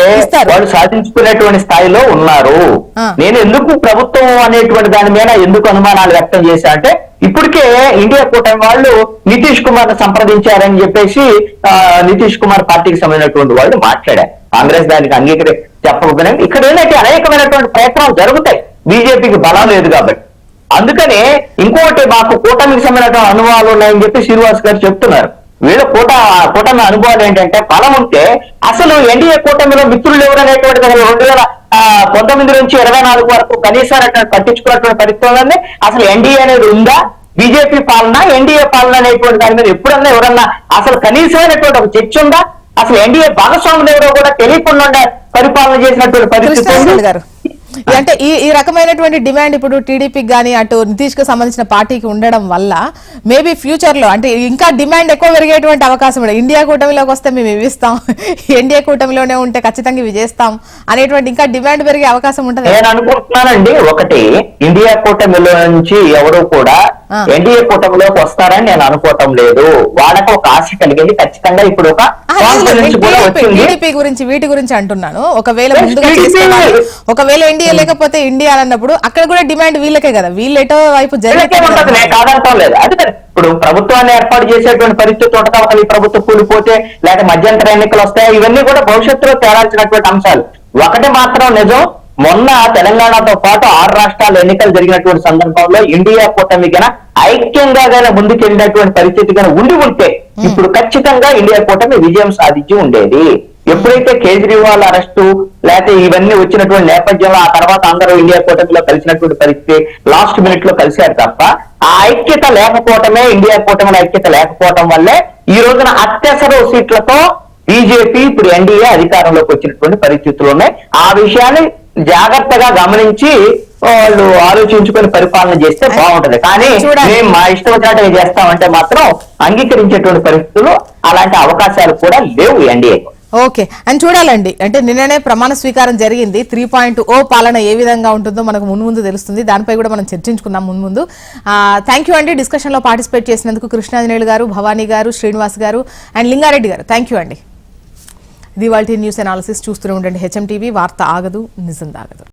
వాళ్ళు సాధించుకునేటువంటి స్థాయిలో ఉన్నారు. నేను ఎందుకు ప్రభుత్వం అనేటువంటి దాని మీద ఎందుకు అనుమానాలు వ్యక్తం చేశా అంటే, ఇప్పటికే ఇండియా కూటమి వాళ్ళు నితీష్ కుమార్ సంప్రదించారని చెప్పేసి నితీష్ కుమార్ పార్టీకి సంబంధించినటువంటి వాళ్ళు మాట్లాడారు. కాంగ్రెస్ దానికి చెప్పకపోయినా ఇక్కడ ఏంటంటే అనేకమైనటువంటి ప్రయత్నాలు జరుగుతాయి. బీజేపీకి బలం లేదు కాబట్టి. అందుకనే ఇంకోటి మాకు కూటమికి సంబంధించిన అనుభవాలు ఉన్నాయని చెప్పి శ్రీనివాస్ గారు చెప్తున్నారు. వీళ్ళ కూటమి అనుభవాలు ఏంటంటే, బలం ఉంటే అసలు ఎన్డీఏ కూటమిలో మిత్రులు ఎవరనేటువంటి 2019 నుంచి 24 వరకు కనీసం పట్టించుకున్నటువంటి పరిస్థితులన్నీ అసలు ఎన్డీఏ అనేది ఉందా, బీజేపీ పాలన ఎన్డీఏ పాలన అనేటువంటి దాని మీద ఎప్పుడన్నా ఎవరన్నా అసలు కనీసమైనటువంటి ఒక చర్చ ఉందా? అసలు ఎన్డీఏ భాగస్వాములు ఎవరో కూడా తెలియకుండా పరిపాలన చేసినటువంటి పరిస్థితి. అంటే ఈ రకమైనటువంటి డిమాండ్ ఇప్పుడు టీడీపీకి కానీ అటు నితీష్ కు సంబంధించిన పార్టీకి ఉండడం వల్ల మేబీ ఫ్యూచర్ లో అంటే ఇంకా డిమాండ్ ఎక్కువ పెరిగేటువంటి అవకాశం ఉంది. ఇండియా కూటమిలోకి వస్తే మేము ఇవి ఇస్తాం, ఎన్డీఏ కూటమిలోనే ఉంటే ఖచ్చితంగా ఇవి చేస్తాం అనేటువంటి ఇంకా డిమాండ్ పెరిగే అవకాశం ఉంటుంది. నేను అనుకుంటున్నానండి, ఒకటి ఇండియా కూటమిలో నుంచి ఎవరు కూడా ఎన్డీఏ కూటమిలోకి వస్తారని నేను అనుకోవటం లేదు. వాళ్ళకి ఒక ఆశ కలిగింది ఖచ్చితంగా. ఇప్పుడు ఒక టీడీపీ గురించి వీటి గురించి అంటున్నాను. ఒకవేళ ముందుగా ఒకవేళ ఎన్డీఏ లేకపోతే ఇండియా అన్నప్పుడు అక్కడ కూడా డిమాండ్ వీళ్ళకే కదా, వీళ్ళు ఎటో వైపు జరిగితే కాదంటాం లేదు. అది ఇప్పుడు ప్రభుత్వాన్ని ఏర్పాటు చేసేటువంటి పరిస్థితి ఉంటుంది. ఒకటి ప్రభుత్వం కూలిపోతే లేక మధ్యంతర ఎన్నికలు వస్తాయి, ఇవన్నీ కూడా భవిష్యత్తులో తేలాల్సినటువంటి అంశాలు. ఒకటి మాత్రం నిజం, మొన్న తెలంగాణతో పాటు 6 రాష్ట్రాల ఎన్నికలు జరిగినటువంటి సందర్భంలో ఇండియా కూటమి కన్నా ఐక్యంగా ముందుకెళ్ళినటువంటి పరిస్థితి కన్నా ఉండి ఉంటే ఇప్పుడు ఖచ్చితంగా ఇండియా కూటమి విజయం సాధించి ఉండేది. ఎప్పుడైతే కేజ్రీవాల్ అరెస్టు లేకపోతే ఇవన్నీ వచ్చినటువంటి నేపథ్యంలో ఆ తర్వాత అందరూ ఇండియా కూటమిలో కలిసినటువంటి పరిస్థితి, లాస్ట్ మినిట్ లో కలిశారు తప్ప ఆ ఐక్యత లేకపోవటమే, ఇండియా కూటమిలో ఐక్యత లేకపోవటం వల్లే ఈ రోజున అత్యవసర సీట్లతో బీజేపీ ఇప్పుడు ఎన్డీఏ అధికారంలోకి వచ్చినటువంటి పరిస్థితులు ఉన్నాయి. ఆ విషయాన్ని జాగ్రత్తగా గమనించి వాళ్ళు ఆలోచించుకొని పరిపాలన చేస్తే బాగుంటది. కానీ మేము మా ఇష్టం వచ్చినట్టు చేస్తామంటే మాత్రం అంగీకరించేటువంటి పరిస్థితులు, అలాంటి అవకాశాలు కూడా లేవు ఎన్డీఏ. ఓకే, అని చూడాలండి. అంటే నిన్ననే ప్రమాణ స్వీకారం జరిగింది. 3.0 పాలన ఏ విధంగా ఉంటుందో మనకు ముందు తెలుస్తుంది. దానిపై కూడా మనం చర్చించుకుందాం ముందు. థ్యాంక్ యూ అండి, డిస్కషన్ లో పార్టిసిపేట్ చేసినందుకు కృష్ణాంజనేయులు గారు, భవానీ గారు, శ్రీనివాస్ గారు అండ్ లింగారెడ్డి గారు. థ్యాంక్ యూ అండి. ఇది ఇవాల్టి న్యూస్ అనాలిసిస్. చూస్తూనే ఉండండి హెచ్ఎం టీవీ. వార్త ఆగదు, నిజం దాగదు.